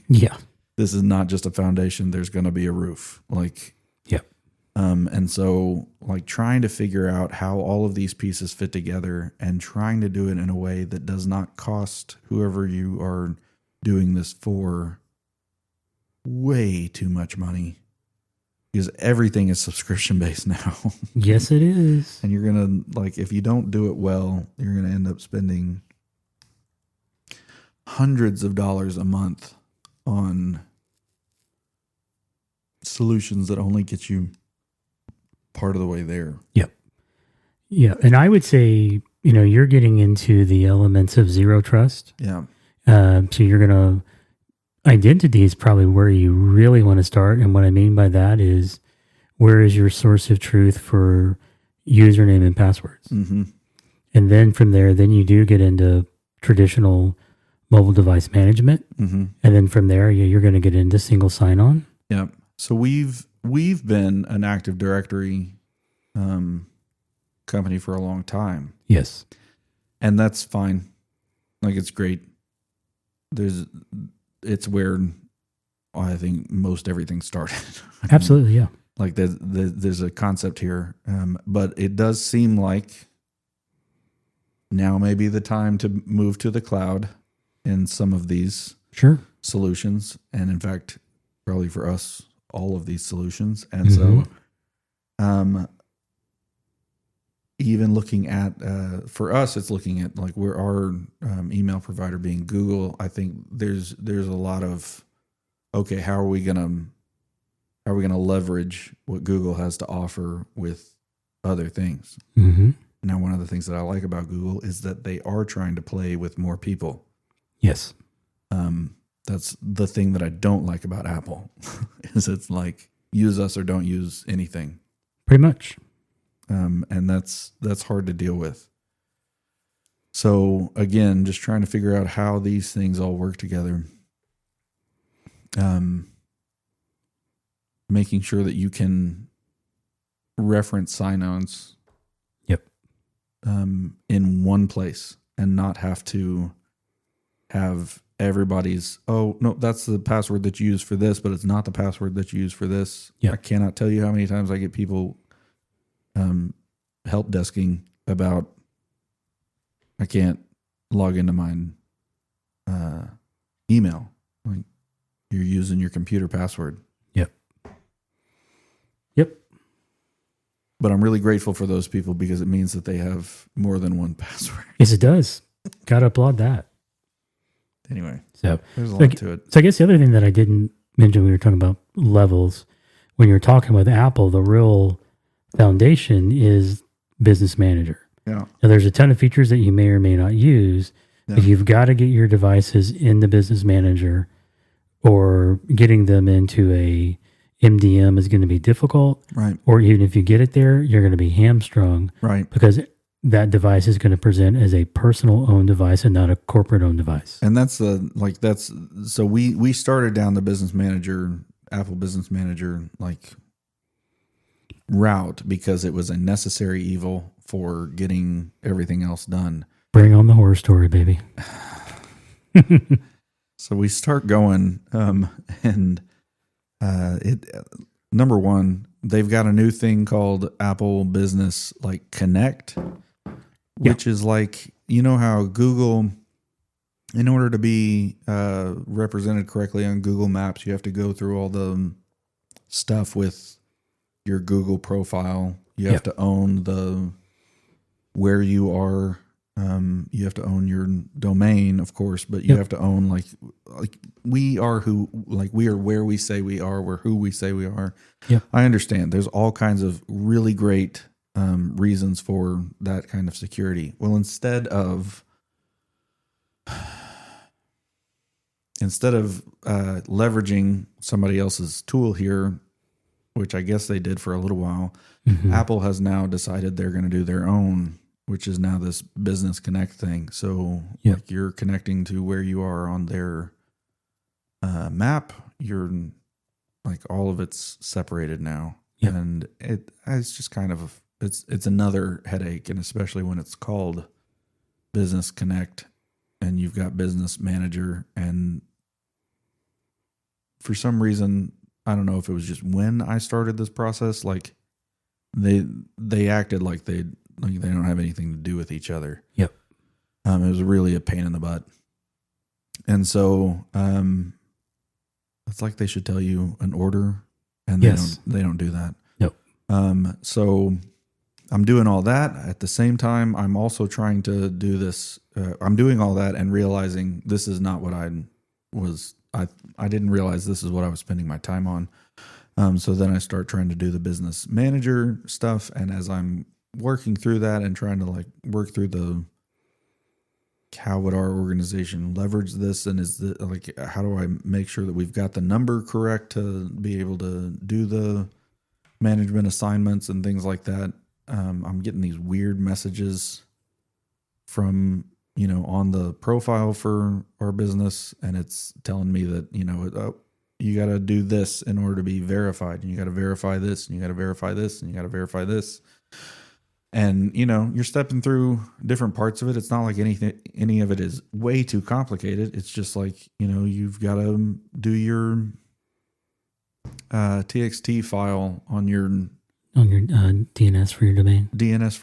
Yeah. This is not just a foundation. There's going to be a roof. Yep. And so trying to figure out how all of these pieces fit together and trying to do it in a way that does not cost whoever you are doing this for way too much money, because everything is subscription based now. Yes, it is. And you're going to, if you don't do it well, you're going to end up spending hundreds of dollars a month on solutions that only get you part of the way there. Yep. Yeah. And I would say, you're getting into the elements of zero trust. Yeah. So you're going to, identity is probably where you really want to start. And what I mean by that is, where is your source of truth for username and passwords? Mm-hmm. And then from there, then you do get into traditional mobile device management. Mm-hmm. And then from there, you're going to get into single sign-on. Yeah. So we've been an Active Directory company for a long time. Yes. And that's fine. It's great. It's where I think most everything started. Absolutely, yeah. There's a concept here, but it does seem like now may be the time to move to the cloud in some of these solutions, and in fact, probably for us, all of these solutions. And so, even looking at for us, it's looking at where our email provider being Google. I think there's a lot of how are we gonna leverage what Google has to offer with other things. Mm-hmm. Now, one of the things that I like about Google is that they are trying to play with more people. Yes. That's the thing that I don't like about Apple is it's like use us or don't use anything. Pretty much. And that's hard to deal with. So again, just trying to figure out how these things all work together. Making sure that you can reference sign-ons. Yep. In one place and not have to have everybody's, oh, no, that's the password that you use for this, but it's not the password that you use for this. Yep. I cannot tell you how many times I get people help desking about I can't log into my email. Like you're using your computer password. Yep. But I'm really grateful for those people because it means that they have more than one password. Yes, it does. Got to applaud that. Anyway, So there's a lot to it. So I guess the other thing that I didn't mention when we were talking about levels, when you're talking with Apple, the real foundation is Business Manager. Yeah. Now, there's a ton of features that you may or may not use, but you've got to get your devices in the Business Manager, or getting them into a MDM is going to be difficult. Right. Or even if you get it there, you're going to be hamstrung. Right. Because that device is going to present as a personal owned device and not a corporate owned device. And so we started down the Business Manager, Apple Business Manager, like route because it was a necessary evil for getting everything else done. Bring on the horror story, baby. So we start going, and number one, they've got a new thing called Apple Business like Connect, which is like, you know how Google, in order to be represented correctly on Google Maps, you have to go through all the stuff with your Google profile. You have to own where you are. You have to own your domain, of course, but you have to own like we are where we say we are, we're who we say we are. Yeah. I understand. There's all kinds of really great reasons for that kind of security. Well, instead of leveraging somebody else's tool here, which I guess they did for a little while, Apple has now decided they're going to do their own, which is now this Business Connect thing. So like you're connecting to where you are on their map. You're like all of it's separated now. Yep. And it's just kind of, it's another headache. And especially when it's called Business Connect and you've got Business Manager. And for some reason, I don't know if it was just when I started this process, like they acted like they don't have anything to do with each other. Yep. It was really a pain in the butt. And so it's like they should tell you an order, and they don't do that. Nope. So I'm doing all that. At the same time, I'm also trying to do this. I'm doing all that and realizing this is not what I didn't realize this is what I was spending my time on. So then I start trying to do the Business Manager stuff. And as I'm working through that and trying to like work through how would our organization leverage this, and how do I make sure that we've got the number correct to be able to do the management assignments and things like that. I'm getting these weird messages from, on the profile for our business, and it's telling me that, you got to do this in order to be verified, and you got to verify this, and you got to verify this, and you got to verify this. And, you're stepping through different parts of it. It's not like any of it is way too complicated. It's just like, you've got to do your TXT file on your DNS for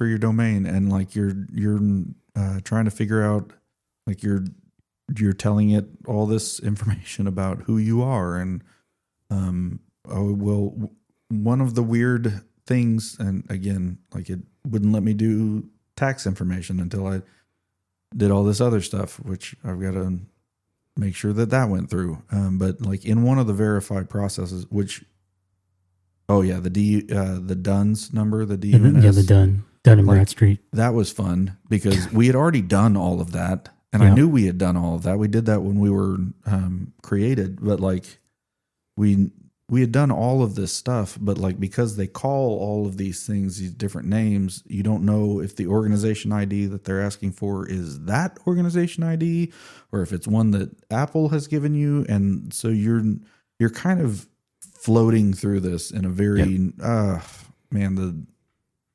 your domain. And like you're trying to figure out, like you're telling it all this information about who you are. And, one of the weird things, and again, like it wouldn't let me do tax information until I did all this other stuff, which I've got to make sure that went through. But like in one of the verify processes, which, the DUNS number, the DUNS. Yeah, the Dun and Bradstreet. That was fun because we had already done all of that. And I knew we had done all of that. We did that when we were created, but like we had done all of this stuff, but like because they call all of these things these different names, you don't know if the organization ID that they're asking for is that organization ID or if it's one that Apple has given you. And so you're kind of floating through this in a very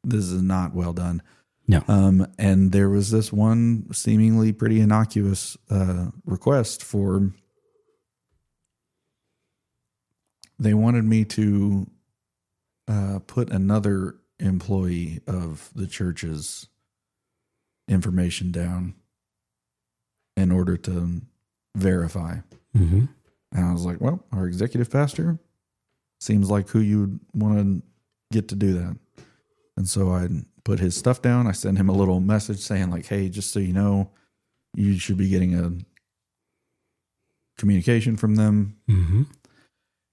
this is not well done. No. And there was this one seemingly pretty innocuous request for. They wanted me to put another employee of the church's information down in order to verify. Mm-hmm. And I was like, well, our executive pastor seems like who you'd want to get to do that. And so I put his stuff down. I sent him a little message saying like, hey, just so you know, you should be getting a communication from them. Mm-hmm.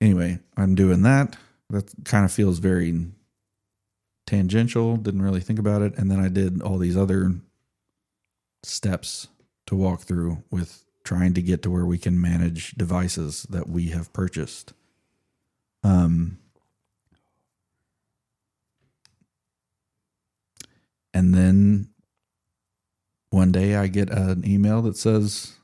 Anyway, I'm doing that. That kind of feels very tangential. Didn't really think about it. And then I did all these other steps to walk through with trying to get to where we can manage devices that we have purchased. And then one day I get an email that says,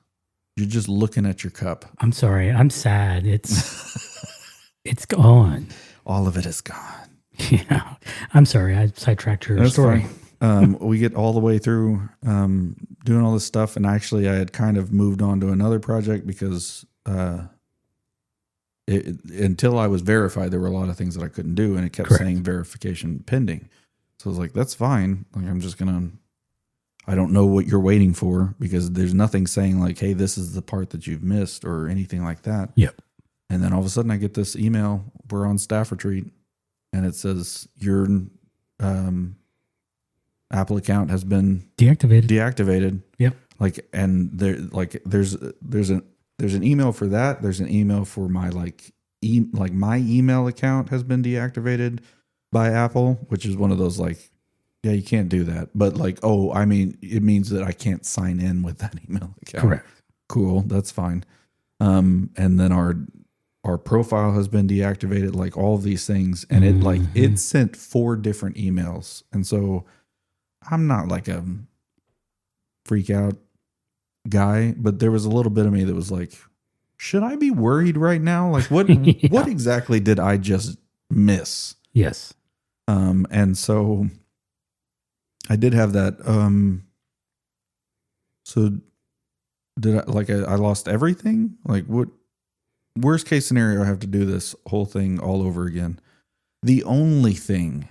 you're just looking at your cup. I'm sorry. I'm sad. It's gone. All of it is gone. Yeah. I'm sorry. I sidetracked your story. We get all the way through doing all this stuff. And actually, I had kind of moved on to another project because until I was verified, there were a lot of things that I couldn't do. And it kept saying verification pending. So I was like, that's fine. Like, I'm just going to, I don't know what you're waiting for because there's nothing saying like, hey, this is the part that you've missed or anything like that. Yep. And then all of a sudden I get this email, we're on staff retreat, and it says your Apple account has been deactivated. Yep. Like, and there's an email for that. There's an email for my my email account has been deactivated by Apple, which is one of those like, yeah, you can't do that. But like, it means that I can't sign in with that email account. Correct. Cool. That's fine. And then our profile has been deactivated, like all of these things. And it sent 4 different emails. And so I'm not like a freak out guy, but there was a little bit of me that was like, should I be worried right now? Like what exactly did I just miss? Yes. And so I did have that. So did I lost everything? Like what worst case scenario, I have to do this whole thing all over again. The only thing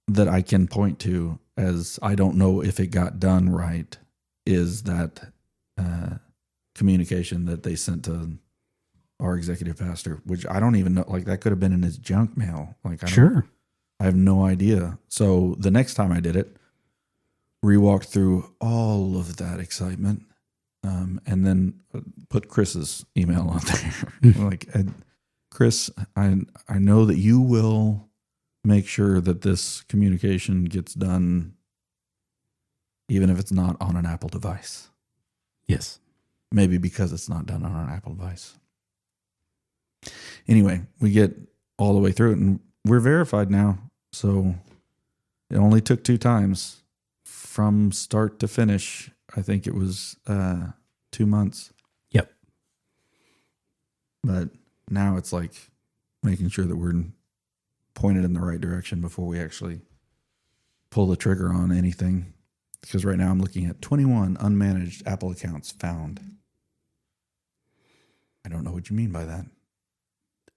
that I can point to as I don't know if it got done right is that communication that they sent to our executive pastor, which I don't even know, like that could have been in his junk mail. Like, I have no idea. So the next time I did it, rewalked through all of that excitement, and then put Kris's email on there. Like, Kris, I know that you will make sure that this communication gets done, even if it's not on an Apple device. Yes. Maybe because it's not done on an Apple device. Anyway, we get all the way through it, and we're verified now. So it only took 2 times from start to finish. I think it was 2 months. Yep. But now it's like making sure that we're pointed in the right direction before we actually pull the trigger on anything. Because right now I'm looking at 21 unmanaged Apple accounts found. I don't know what you mean by that.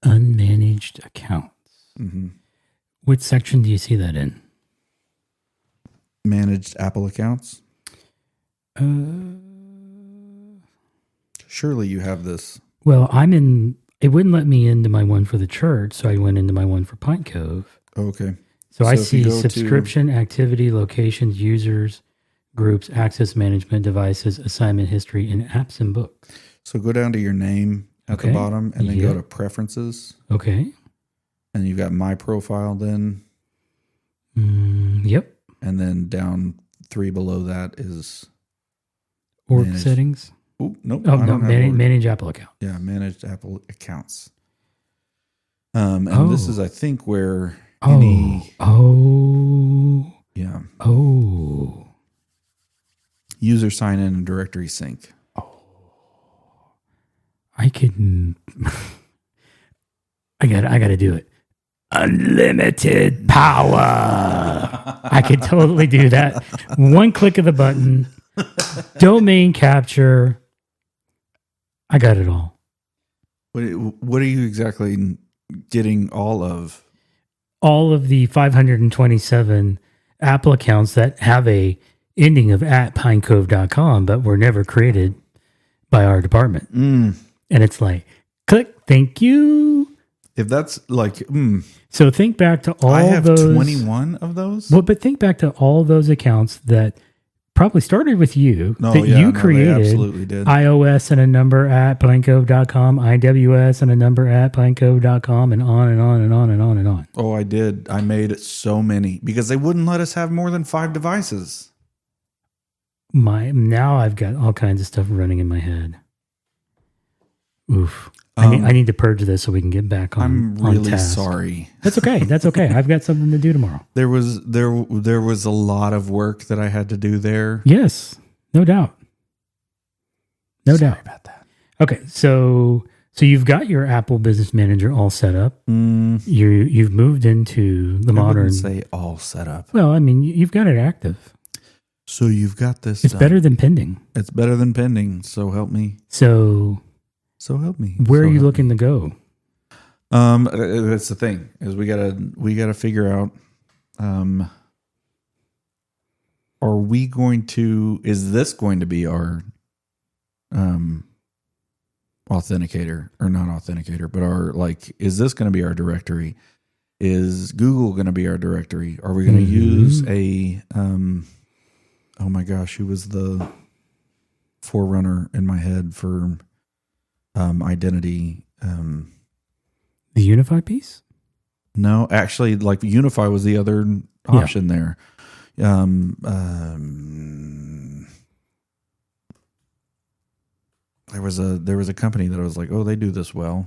Unmanaged accounts. Mm-hmm. Which section do you see that in? Managed Apple accounts? Surely you have this. Well, it wouldn't let me into my one for the church, so I went into my one for Pine Cove. Okay. So I see subscription, activity, locations, users, groups, access management, devices, assignment history, and apps and books. So go down to your name at the bottom and then go to preferences. Okay. And you've got my profile then. Yep. And then down 3 below that is Org Manage. settings. Oh, nope. Oh, I no. don't have org. Manage Apple account. Yeah, managed Apple accounts. And this is, I think, where user sign in and directory sync. I could. I got to do it. Unlimited power. I could totally do that. One click of the button. Domain capture. I got it all. What are you exactly getting all of? All of the 527 Apple accounts that have a ending of @pinecove.com, but were never created by our department. And it's like, click, thank you. If that's like, So think back to all I have those 21 of those. Well, but think back to all those accounts that probably started with you They created. absolutely did. iOS and a number @pinecove.com, IWS and a number @pinecove.com, and on and on and on and on and on. Oh, I did. I made so many because they wouldn't let us have more than 5 devices. Now I've got all kinds of stuff running in my head. Oof. I need to purge this so we can get back on. I'm really on task. sorry. That's okay. That's okay. I've got something to do tomorrow. There was a lot of work that I had to do there. Yes, no doubt. No Sorry doubt about that. Okay, so you've got your Apple Business Manager all set up. You've moved into the modern. I wouldn't say all set up. Well, I mean, you've got it active. So you've got this. It's better than pending. It's better than pending. So help me. So help me. Where are you looking to go? That's the thing is we gotta figure out. Are we going to? Is this going to be our authenticator or not authenticator, but is this going to be our directory? Is Google going to be our directory? Are we going to use a, oh my gosh, who was the forerunner in my head for identity? The Unify piece? No, actually, like Unify was the other option there. There was a company that I was like, oh, they do this well.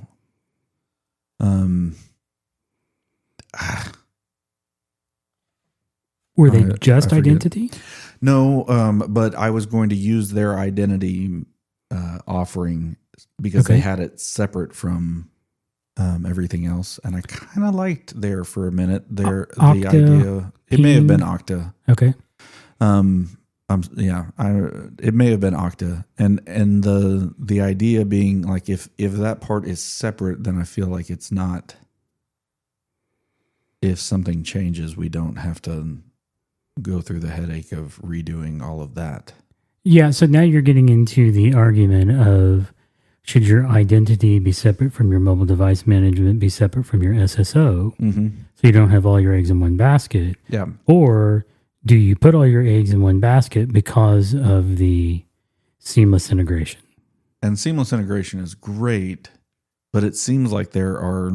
Were they just identity? No, but I was going to use their identity offering because they had it separate from everything else, and I kind of liked there for a minute. The idea it may have been Okta. Okay. It may have been Okta, and the idea being like if that part is separate, then I feel like it's not. If something changes, we don't have to go through the headache of redoing all of that. Yeah, so now you're getting into the argument of should your identity be separate from your mobile device management, be separate from your SSO, so you don't have all your eggs in one basket? Yeah. Or do you put all your eggs in one basket because of the seamless integration? And seamless integration is great, but it seems like there are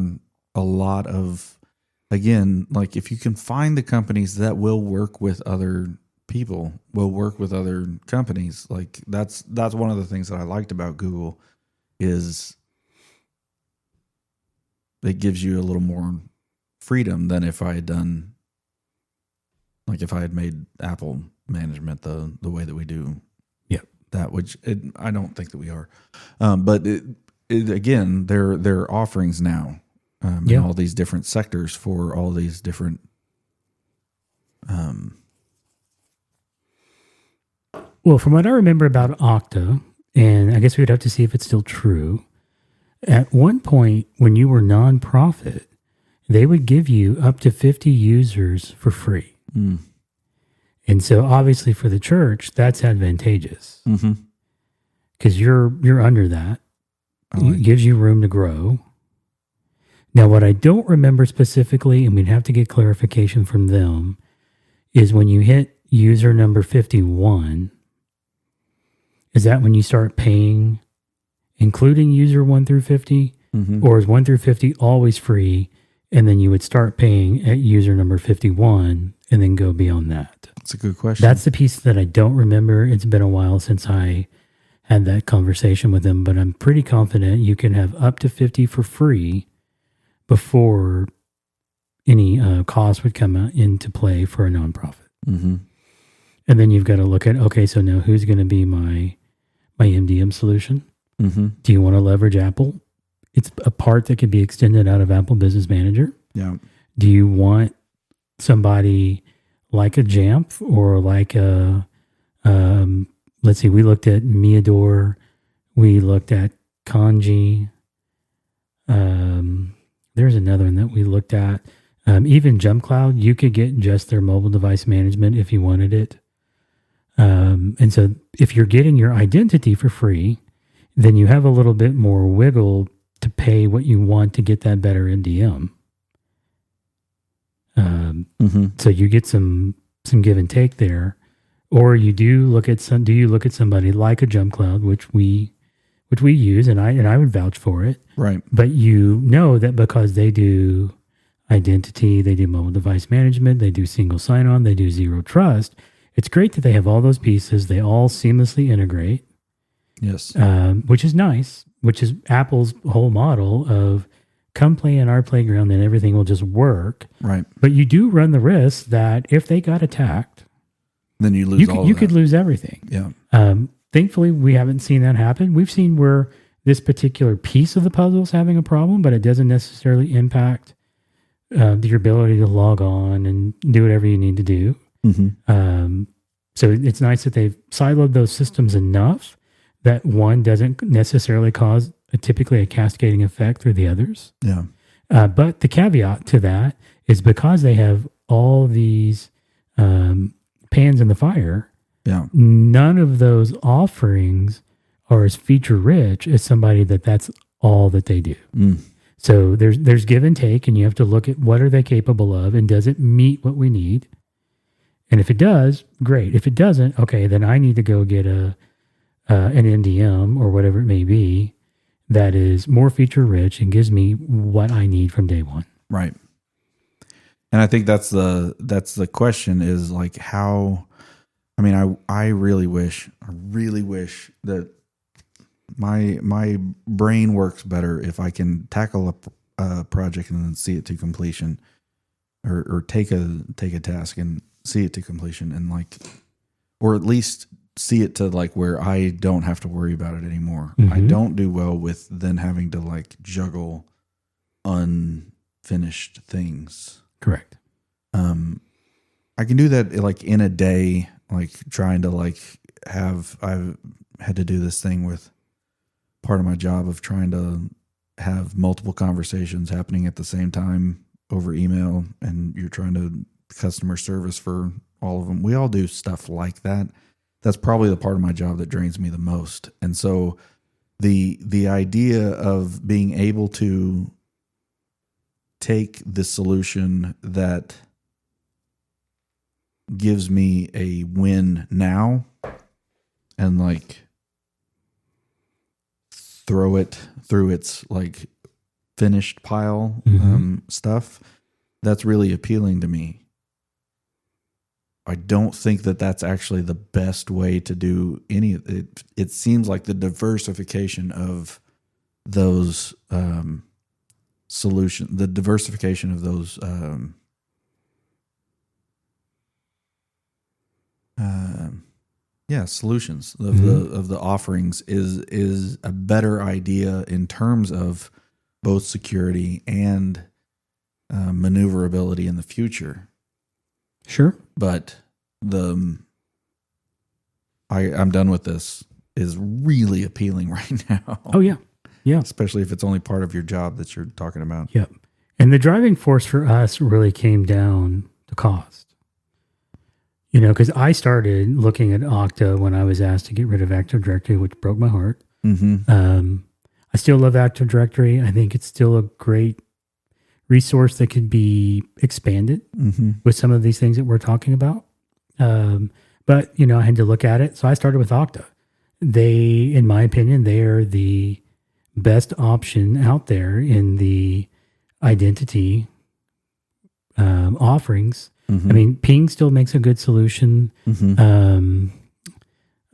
a lot of, again, like if you can find the companies that will work with other people, will work with other companies, like that's one of the things that I liked about Google is it gives you a little more freedom than if I had done, like if I had made Apple management the way that we do. Yep. That which I don't think that we are. But again, there are offerings now in all these different sectors for all these different Well, from what I remember about Okta, and I guess we would have to see if it's still true, at one point when you were nonprofit, they would give you up to 50 users for free. And so obviously for the church, that's advantageous because you're under that. It gives you room to grow. Now, what I don't remember specifically, and we'd have to get clarification from them, is when you hit user number 51, is that when you start paying, including user 1 through 50, or is 1 through 50 always free, and then you would start paying at user number 51 and then go beyond that? That's a good question. That's the piece that I don't remember. It's been a while since I had that conversation with them, but I'm pretty confident you can have up to 50 for free before any cost would come into play for a nonprofit. Mm-hmm. And then you've got to look at, okay, so now who's going to be my MDM solution? Mm-hmm. Do you want to leverage Apple? It's a part that can be extended out of Apple Business Manager. Yeah. Do you want somebody like a Jamf or like a, let's see, we looked at Meador, we looked at Kanji. There's another one that we looked at. Even JumpCloud, you could get just their mobile device management if you wanted it. And so if you're getting your identity for free, then you have a little bit more wiggle to pay what you want to get that better MDM. So you get some give and take there, or you do look at somebody like a JumpCloud, which we use, and I would vouch for it. Right. But you know that because they do identity, they do mobile device management, they do single sign-on, they do zero trust. It's great that they have all those pieces. They all seamlessly integrate. Yes. Which is nice, which is Apple's whole model of come play in our playground and everything will just work. Right. But you do run the risk that if they got attacked, then you lose all of you that. could lose everything. Yeah. Thankfully, we haven't seen that happen. We've seen where this particular piece of the puzzle is having a problem, but it doesn't necessarily impact your ability to log on and do whatever you need to do. Mm-hmm. So it's nice that they've siloed those systems enough that one doesn't necessarily cause typically a cascading effect through the others. Yeah. But the caveat to that is because they have all these pans in the fire, Yeah. none of those offerings are as feature rich as somebody that's all that they do. Mm. So there's give and take, and you have to look at what are they capable of, and does it meet what we need? And if it does, great. If it doesn't, okay, then I need to go get an NDM or whatever it may be that is more feature rich and gives me what I need from day one. Right. And I think that's the question is like how. I mean, I really wish that my brain works better if I can tackle a project and then see it to completion, or take a task and see it to completion, and like, or at least see it to like where I don't have to worry about it anymore. Mm-hmm. I don't do well with then having to like juggle unfinished things. Correct. I can do that like in a day, like trying to like I've had to do this thing with part of my job of trying to have multiple conversations happening at the same time over email, and you're trying to customer service for all of them. We all do stuff like that. That's probably the part of my job that drains me the most. And so the idea of being able to take the solution that gives me a win now and like throw it through its like finished pile stuff, that's really appealing to me. I don't think that that's actually the best way to do any of it. It seems like the diversification of those solutions, the diversification of those solutions of the offerings is a better idea in terms of both security and maneuverability in the future. Sure. But I'm done with this is really appealing right now. Oh yeah. Yeah. Especially if it's only part of your job that you're talking about. Yep. And the driving force for us really came down to cost. You know, because I started looking at Okta when I was asked to get rid of Active Directory, which broke my heart. Mm-hmm. I still love Active Directory. I think it's still a great resource that could be expanded with some of these things that we're talking about. But, you know, I had to look at it. So I started with Okta. They, in my opinion, they are the best option out there in the identity offerings. I mean, Ping still makes a good solution.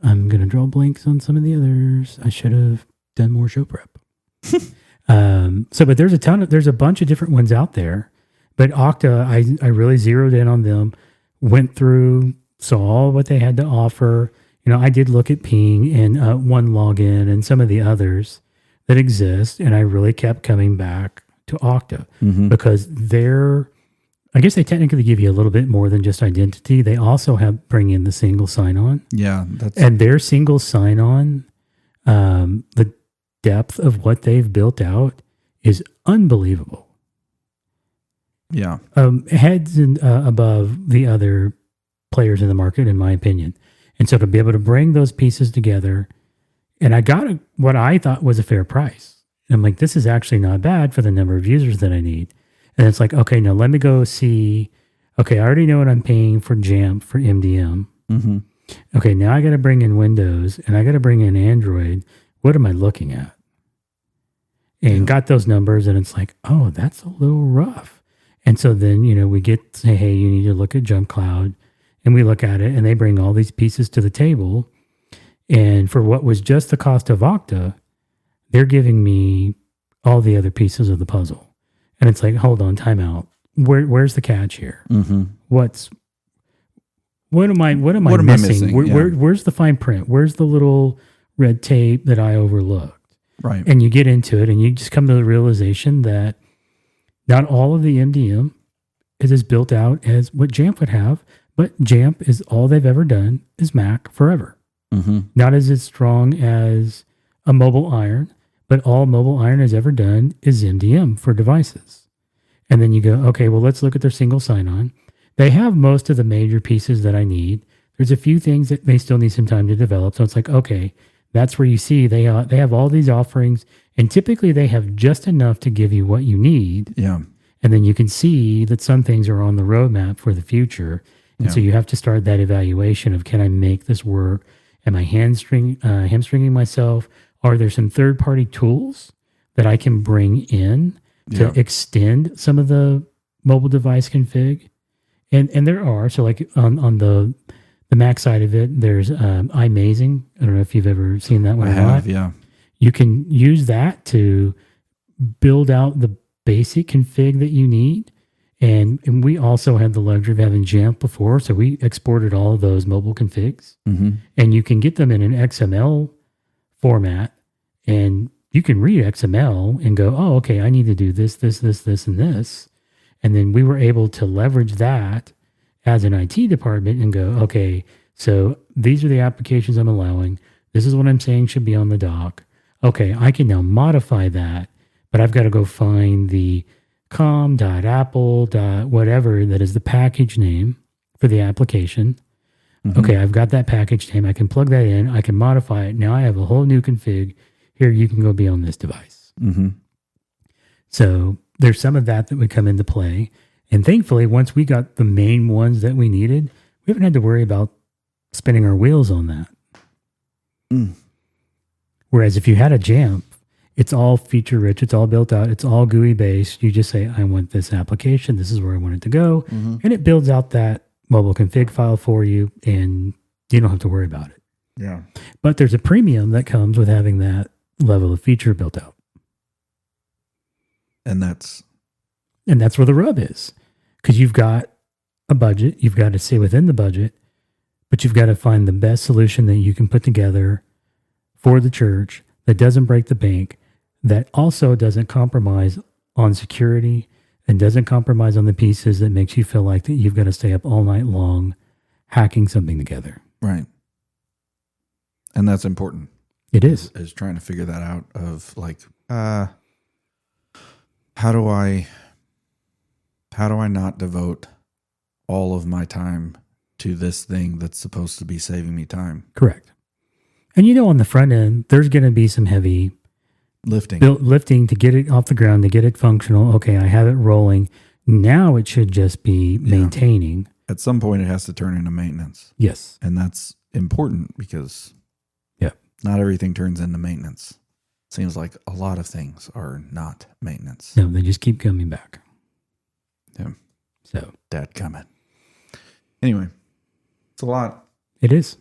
I'm going to draw blanks on some of the others. I should have done more show prep. But there's a bunch of different ones out there. But Okta, I really zeroed in on them, went through, saw what they had to offer. I did look at Ping and One Login and some of the others that exist, and I really kept coming back to Okta because I guess they technically give you a little bit more than just identity. They also bring in the single sign-on. Yeah. And their single sign-on, the depth of what they've built out is unbelievable. Yeah. Heads above the other players in the market, in my opinion. And so to be able to bring those pieces together, and I got what I thought was a fair price. And I'm like, this is actually not bad for the number of users that I need. And it's like, okay, now let me go see. Okay, I already know what I'm paying for Jamf for MDM. Mm-hmm. Okay, now I got to bring in Windows and I got to bring in Android. What am I looking at? And got those numbers, and it's like, oh, that's a little rough. And so then, we get to say, hey, you need to look at Jump Cloud. And we look at it, and they bring all these pieces to the table. And for what was just the cost of Okta, they're giving me all the other pieces of the puzzle. And it's like, hold on, time out. Where's the catch here? Mm-hmm. What am I missing? Where's the fine print? Where's the little red tape that I overlooked? Right. And you get into it, and you just come to the realization that not all of the MDM is as built out as what Jamf would have, but Jamf is all they've ever done is Mac forever. Mm-hmm. Not as strong as a mobile iron, but all mobile iron has ever done is MDM for devices. And then you go, okay, well, let's look at their single sign-on. They have most of the major pieces that I need. There's a few things that may still need some time to develop. So it's like, okay, that's where you see they have all these offerings, and typically they have just enough to give you what you need. Yeah. And then you can see that some things are on the roadmap for the future. And so you have to start that evaluation of, can I make this work? Am I hamstringing myself? Are there some third-party tools that I can bring in to extend some of the mobile device config? And there are. So like on the Mac side of it, there's iMazing. I don't know if you've ever seen that one. I have, yeah. You can use that to build out the basic config that you need. And we also had the luxury of having Jamf before, so we exported all of those mobile configs. Mm-hmm. And you can get them in an XML format, and you can read XML and go, oh, okay, I need to do this, and this. And then we were able to leverage that as an IT department and go, okay, so these are the applications I'm allowing. This is what I'm saying should be on the dock. Okay, I can now modify that, but I've got to go find the com.apple. Whatever that is the package name for the application. Mm-hmm. Okay, I've got that package name. I can plug that in. I can modify it. Now I have a whole new config. Here, you can go be on this device. Mm-hmm. So there's some of that would come into play. And thankfully, once we got the main ones that we needed, we haven't had to worry about spinning our wheels on that. Mm. Whereas if you had a Jamf, it's all feature rich. It's all built out. It's all GUI based. You just say, I want this application. This is where I want it to go. Mm-hmm. And it builds out that mobile config file for you, and you don't have to worry about it. Yeah. But there's a premium that comes with having that level of feature built out. And that's where the rub is. Because you've got a budget. You've got to stay within the budget. But you've got to find the best solution that you can put together for the church that doesn't break the bank, that also doesn't compromise on security and doesn't compromise on the pieces that makes you feel like that you've got to stay up all night long hacking something together. Right. And that's important. It is trying to figure that out of like, how do I not devote all of my time to this thing that's supposed to be saving me time? Correct. And on the front end, there's going to be some heavy lifting to get it off the ground, to get it functional. Okay, I have it rolling. Now it should just be maintaining. At some point, it has to turn into maintenance. Yes. And that's important because not everything turns into maintenance. Seems like a lot of things are not maintenance. No, they just keep coming back. Yeah. So. Dadgummit. Anyway, it's a lot. It is.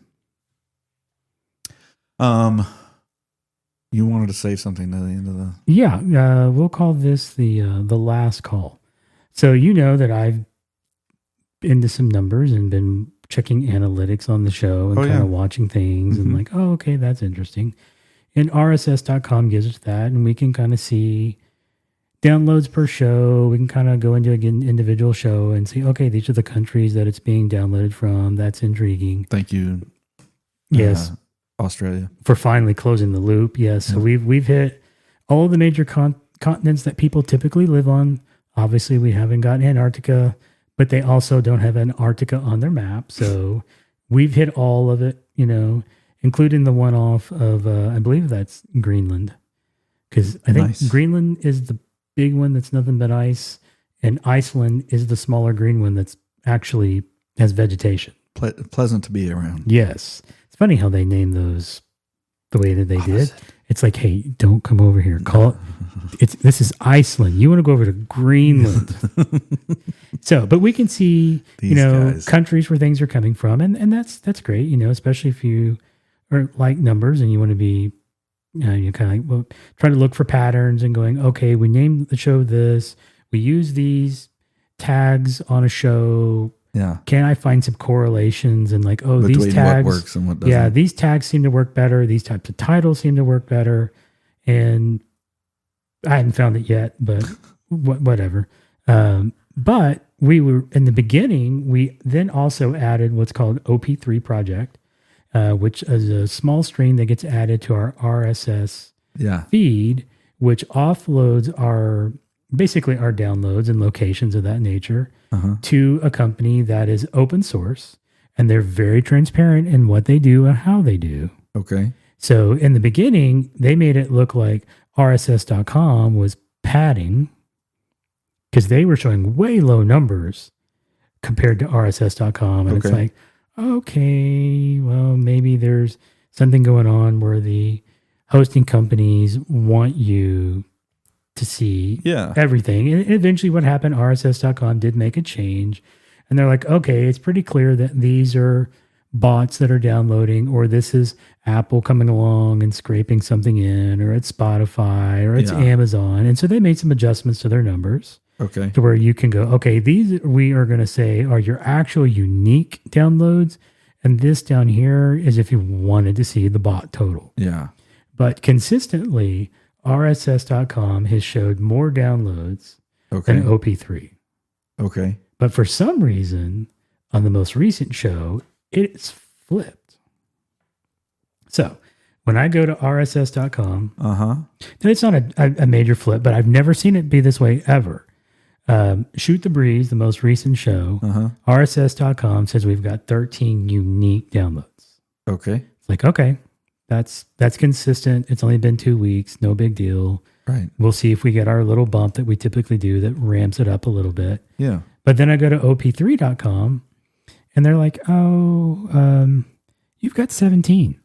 You wanted to say something at the end of the... Yeah, we'll call this the last call. So you know that I've into some numbers and been checking analytics on the show and kind of watching things and like, oh, okay, that's interesting. And RSS.com gives us that, and we can kind of see downloads per show. We can kind of go into an individual show and see, okay, these are the countries that it's being downloaded from. That's intriguing. Thank you. Yes. Australia. For finally closing the loop. Yes. So we've hit all of the major continents that people typically live on. Obviously, we haven't got Antarctica, but they also don't have Antarctica on their map. So we've hit all of it, including the one off of, I believe that's Greenland. Because I think Greenland is the big one that's nothing but ice, and Iceland is the smaller green one that's actually has vegetation. Pleasant to be around. Yes. It's funny how they name those the way that they did. It's like, hey, don't come over here. This is Iceland. You want to go over to Greenland. But we can see, guys. Countries where things are coming from, and that's great, especially if you are like numbers and you want to be, you kind of like, trying to look for patterns and going, okay, we named the show this, we use these tags on a show. Yeah. Can I find some correlations and like, between these tags, what works and what doesn't? Yeah, these tags seem to work better. These types of titles seem to work better. And I hadn't found it yet, but whatever. But we were in the beginning, we then also added what's called OP3 project, which is a small stream that gets added to our RSS feed, which offloads basically our downloads and locations of that nature to a company that is open source, and they're very transparent in what they do and how they do. Okay. So in the beginning, they made it look like RSS.com was padding because they were showing way low numbers compared to RSS.com. And it's like, okay, well, maybe there's something going on where the hosting companies want you to see everything. And eventually what happened, RSS.com did make a change. And they're like, okay, it's pretty clear that these are bots that are downloading, or this is Apple coming along and scraping something in, or it's Spotify, or it's Amazon. And so they made some adjustments to their numbers. Okay. To where you can go, okay, these we are going to say are your actual unique downloads. And this down here is if you wanted to see the bot total. Yeah. But consistently, RSS.com has showed more downloads than OP3. Okay. But for some reason, on the most recent show, it's flipped. So when I go to RSS.com, it's not a major flip, but I've never seen it be this way ever. Shoot the Breeze, the most recent show, RSS.com says we've got 13 unique downloads. Okay. It's like, okay, that's consistent. It's only been 2 weeks. No big deal. Right. We'll see if we get our little bump that we typically do that ramps it up a little bit. Yeah. But then I go to op3.com and they're like, you've got 17.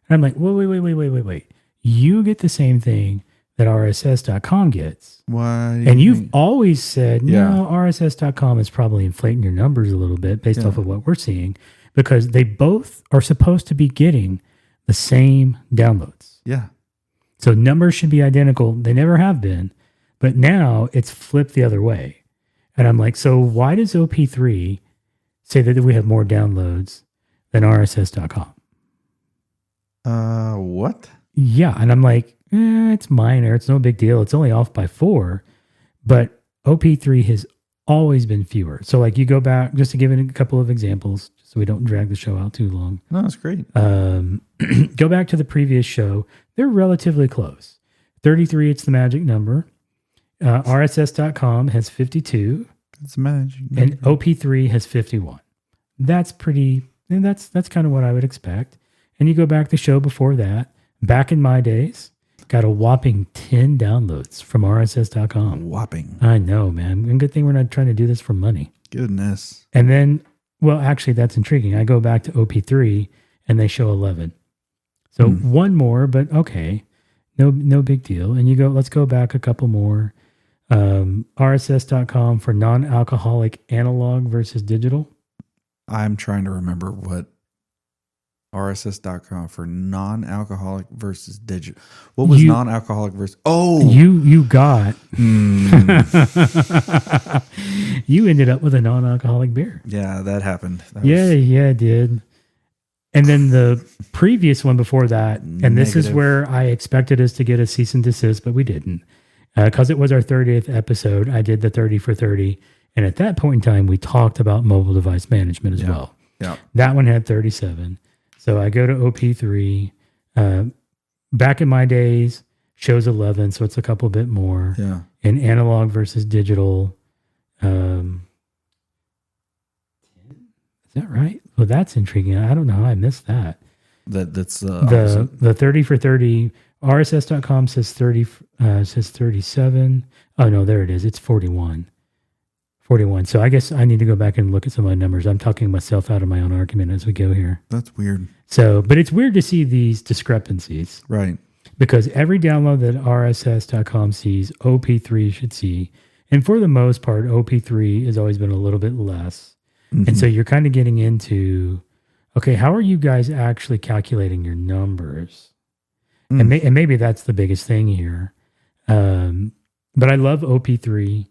And I'm like, wait. You get the same thing that RSS.com gets. Why? And you've always said, no, RSS.com is probably inflating your numbers a little bit based off of what we're seeing, because they both are supposed to be getting the same downloads. Yeah. So numbers should be identical. They never have been, but now it's flipped the other way. And I'm like, so why does OP3 say that we have more downloads than RSS.com? What? Yeah. And I'm like, it's minor. It's no big deal. It's only off by 4. But OP3 has always been fewer. So like you go back, just to give it a couple of examples, so we don't drag the show out too long. No, that's great. Go back to the previous show. They're relatively close. 33, it's the magic number. RSS.com has 52. It's magic. And OP3 has 51. That's pretty, and that's kind of what I would expect. And you go back the show before that, back in my days, got a whopping 10 downloads from RSS.com. Whopping. I know, man. And good thing we're not trying to do this for money. Goodness. And then, well, actually, that's intriguing. I go back to OP3 and they show 11. So one more, but okay. No big deal. And you go, let's go back a couple more. RSS.com for non-alcoholic analog versus digital. I'm trying to remember what RSS.com for non-alcoholic versus digital. What was non-alcoholic versus? Oh, you got. You ended up with a non-alcoholic beer. Yeah, that happened. Yeah, it did. And then the previous one before that, and this is where I expected us to get a cease and desist, but we didn't. Because it was our 30th episode, I did the 30 for 30. And at that point in time, we talked about mobile device management as well. Yeah. That one had 37. So I go to OP3. Back in my days, shows 11, so it's a couple bit more. Yeah. And analog versus digital. Is that right? Well, that's intriguing. I don't know how I missed that. That's the 30 for 30. RSS.com says 30. Says 37. Oh no, there it is. It's 41. 41. So I guess I need to go back and look at some of my numbers. I'm talking myself out of my own argument as we go here. That's weird. So, but it's weird to see these discrepancies. Right. Because every download that RSS.com sees, OP3 should see. And for the most part, OP3 has always been a little bit less. Mm-hmm. And so you're kind of getting into, okay, how are you guys actually calculating your numbers? And maybe that's the biggest thing here. But I love OP3.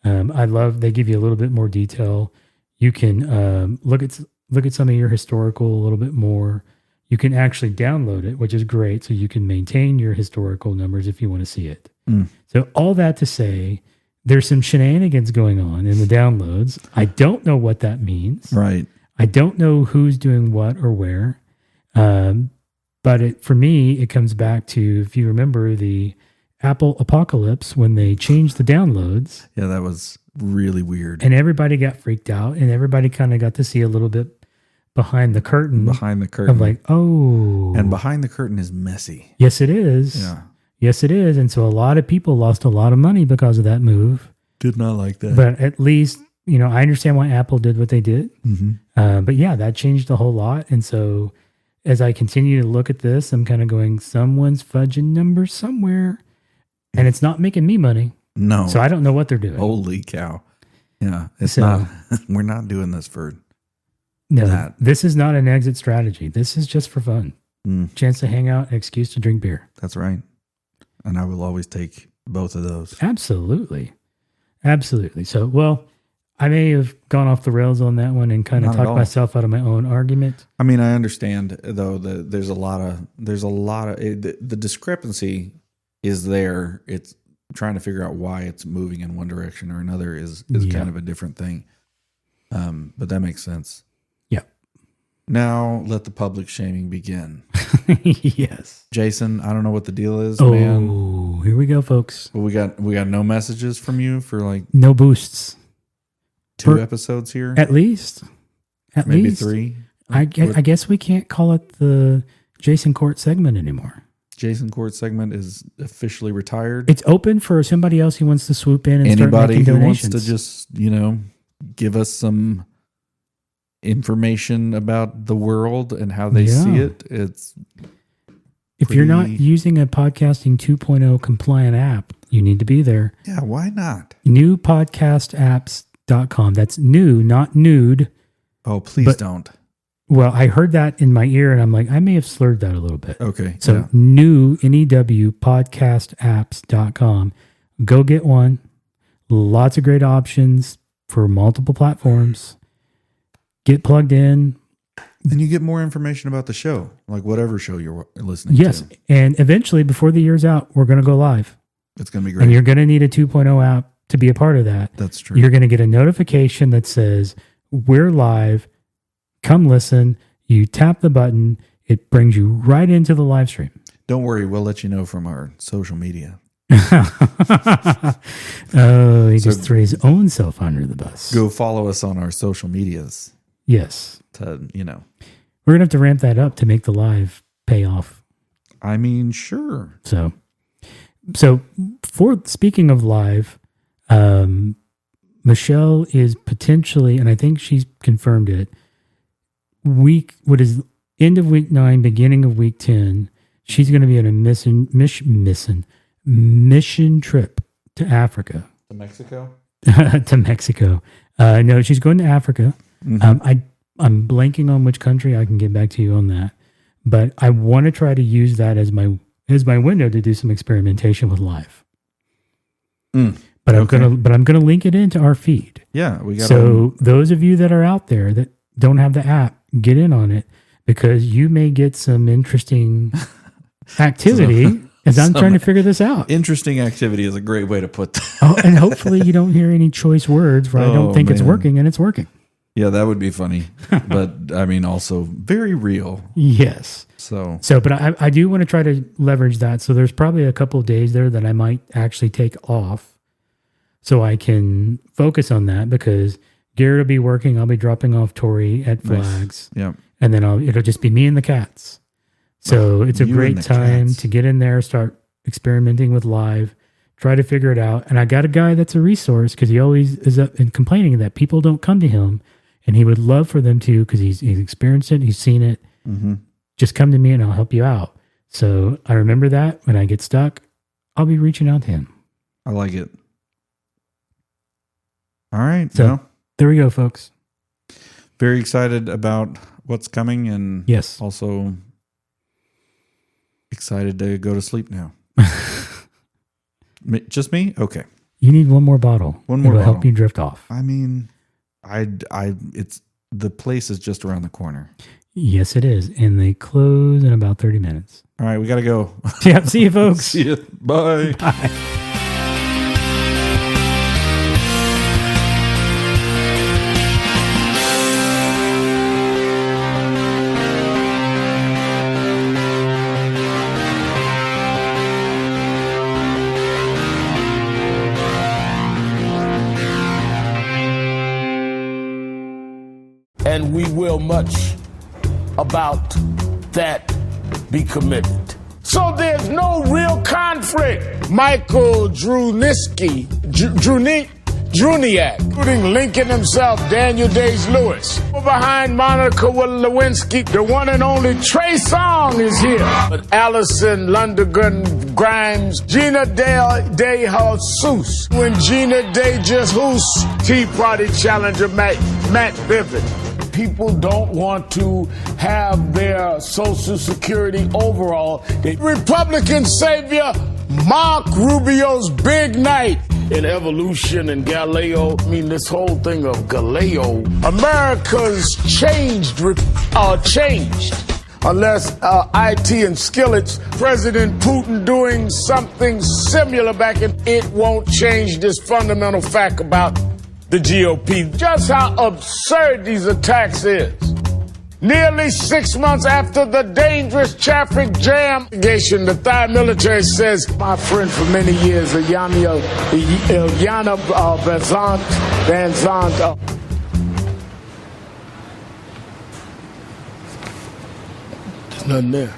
I love they give you a little bit more detail. You can look at some of your historical a little bit more. You can actually download it, which is great. So you can maintain your historical numbers if you want to see it. So all that to say, there's some shenanigans going on in the downloads. I don't know what that means. Right. I don't know who's doing what or where. But for me, it comes back to, if you remember the Apple apocalypse when they changed the downloads. Yeah, that was really weird. And everybody got freaked out, and everybody kind of got to see a little bit behind the curtain. Behind the curtain. Of like, oh. And behind the curtain is messy. Yes, it is. Yeah. Yes, it is. And so a lot of people lost a lot of money because of that move. Did not like that. But at least, I understand why Apple did what they did. Mm-hmm. But yeah, that changed a whole lot. And so as I continue to look at this, I'm kind of going, someone's fudging numbers somewhere. And it's not making me money. No. So I don't know what they're doing. Holy cow. Yeah. It's not, we're not doing this for that. This is not an exit strategy. This is just for fun. Chance to hang out, excuse to drink beer. That's right. And I will always take both of those. Absolutely. Absolutely. So, well, I may have gone off the rails on that one and kind of talked myself out of my own argument. I mean, I understand though that there's a lot of the discrepancy is there. It's trying to figure out why it's moving in one direction or another is kind of a different thing. But that makes sense. Yeah. Now let the public shaming begin. Yes. Jason, I don't know what the deal is, man. Oh, here we go, folks. Well, we got no messages from you for like no boosts. 2 episodes here? At least. Maybe 3. I guess we can't call it the Jason Court segment anymore. Jason Court segment is officially retired. It's open for somebody else who wants to swoop in and start making donations. Anybody who wants to just, give us some information about the world and how they see it. If you're not using a podcasting 2.0 compliant app, you need to be there. Yeah, why not? Newpodcastapps.com. That's new, not nude. Oh, please don't. Well, I heard that in my ear, and I'm like, I may have slurred that a little bit. Okay. So new, N-E-W, podcastapps.com. Go get one. Lots of great options for multiple platforms. Get plugged in. And you get more information about the show, like whatever show you're listening to. Yes. And eventually, before the year's out, we're going to go live. It's going to be great. And you're going to need a 2.0 app to be a part of that. That's true. You're going to get a notification that says, we're live. Come listen. You tap the button. It brings you right into the live stream. Don't worry. We'll let you know from our social media. Oh, he just threw his own self under the bus. Go follow us on our social medias. Yes. We're going to have to ramp that up to make the live pay off. I mean, sure. So for speaking of live, Michelle is potentially, and I think she's confirmed it, end of week 9, beginning of week 10, she's going to be on a mission trip to Africa. To Mexico? To Mexico. No, she's going to Africa. Mm-hmm. I'm blanking on which country. I can get back to you on that. But I want to try to use that as my window to do some experimentation with live. But I'm gonna link it into our feed. Yeah, we got. So those of you that are out there that don't have the app, get in on it, because you may get some interesting activity as I'm trying to figure this out. Interesting activity is a great way to put that. Oh, and hopefully you don't hear any choice words where I don't think it's working and it's working. Yeah, that would be funny. But I mean, also very real. Yes. So but I do want to try to leverage that. So there's probably a couple of days there that I might actually take off so I can focus on that, because Garrett will be working. I'll be dropping off Tori at Flags. Nice. Yep. And then it'll just be me and the cats. So it's a great time to get in there, start experimenting with live, try to figure it out. And I got a guy that's a resource, because he always is up and complaining that people don't come to him. And he would love for them to, because he's experienced it, he's seen it. Mm-hmm. Just come to me and I'll help you out. So I remember that when I get stuck, I'll be reaching out to him. I like it. All right. So there we go, folks. Very excited about what's coming, and yes, also excited to go to sleep now. Just me? Okay. You need one more bottle. One more It'll bottle. help you drift off. I mean, it's the place is just around the corner. Yes, it is. And they close in about 30 minutes. All right, we got to go. Yeah, see you, folks. See you. Bye. Bye. And we will much about that be committed. So there's no real conflict. Michael Druniak, including Lincoln himself, Daniel Day-Lewis. Behind Monica Lewinsky, the one and only Trey Songz is here. But Allison Lundergan Grimes, Gina De Jesus, when Gina De Jesus, Tea Party challenger Matt Bivens. People don't want to have their Social Security overall. The Republican savior, Mark Rubio's big night. In evolution and Galileo, I mean, this whole thing of Galileo, America's changed. Unless IT and Skillets, President Putin doing something similar back in, it won't change this fundamental fact about the GOP. Just how absurd these attacks is. Nearly 6 months after the dangerous traffic jam, the Thai military says, my friend for many years, Ilyana Van Zandt. There's nothing there.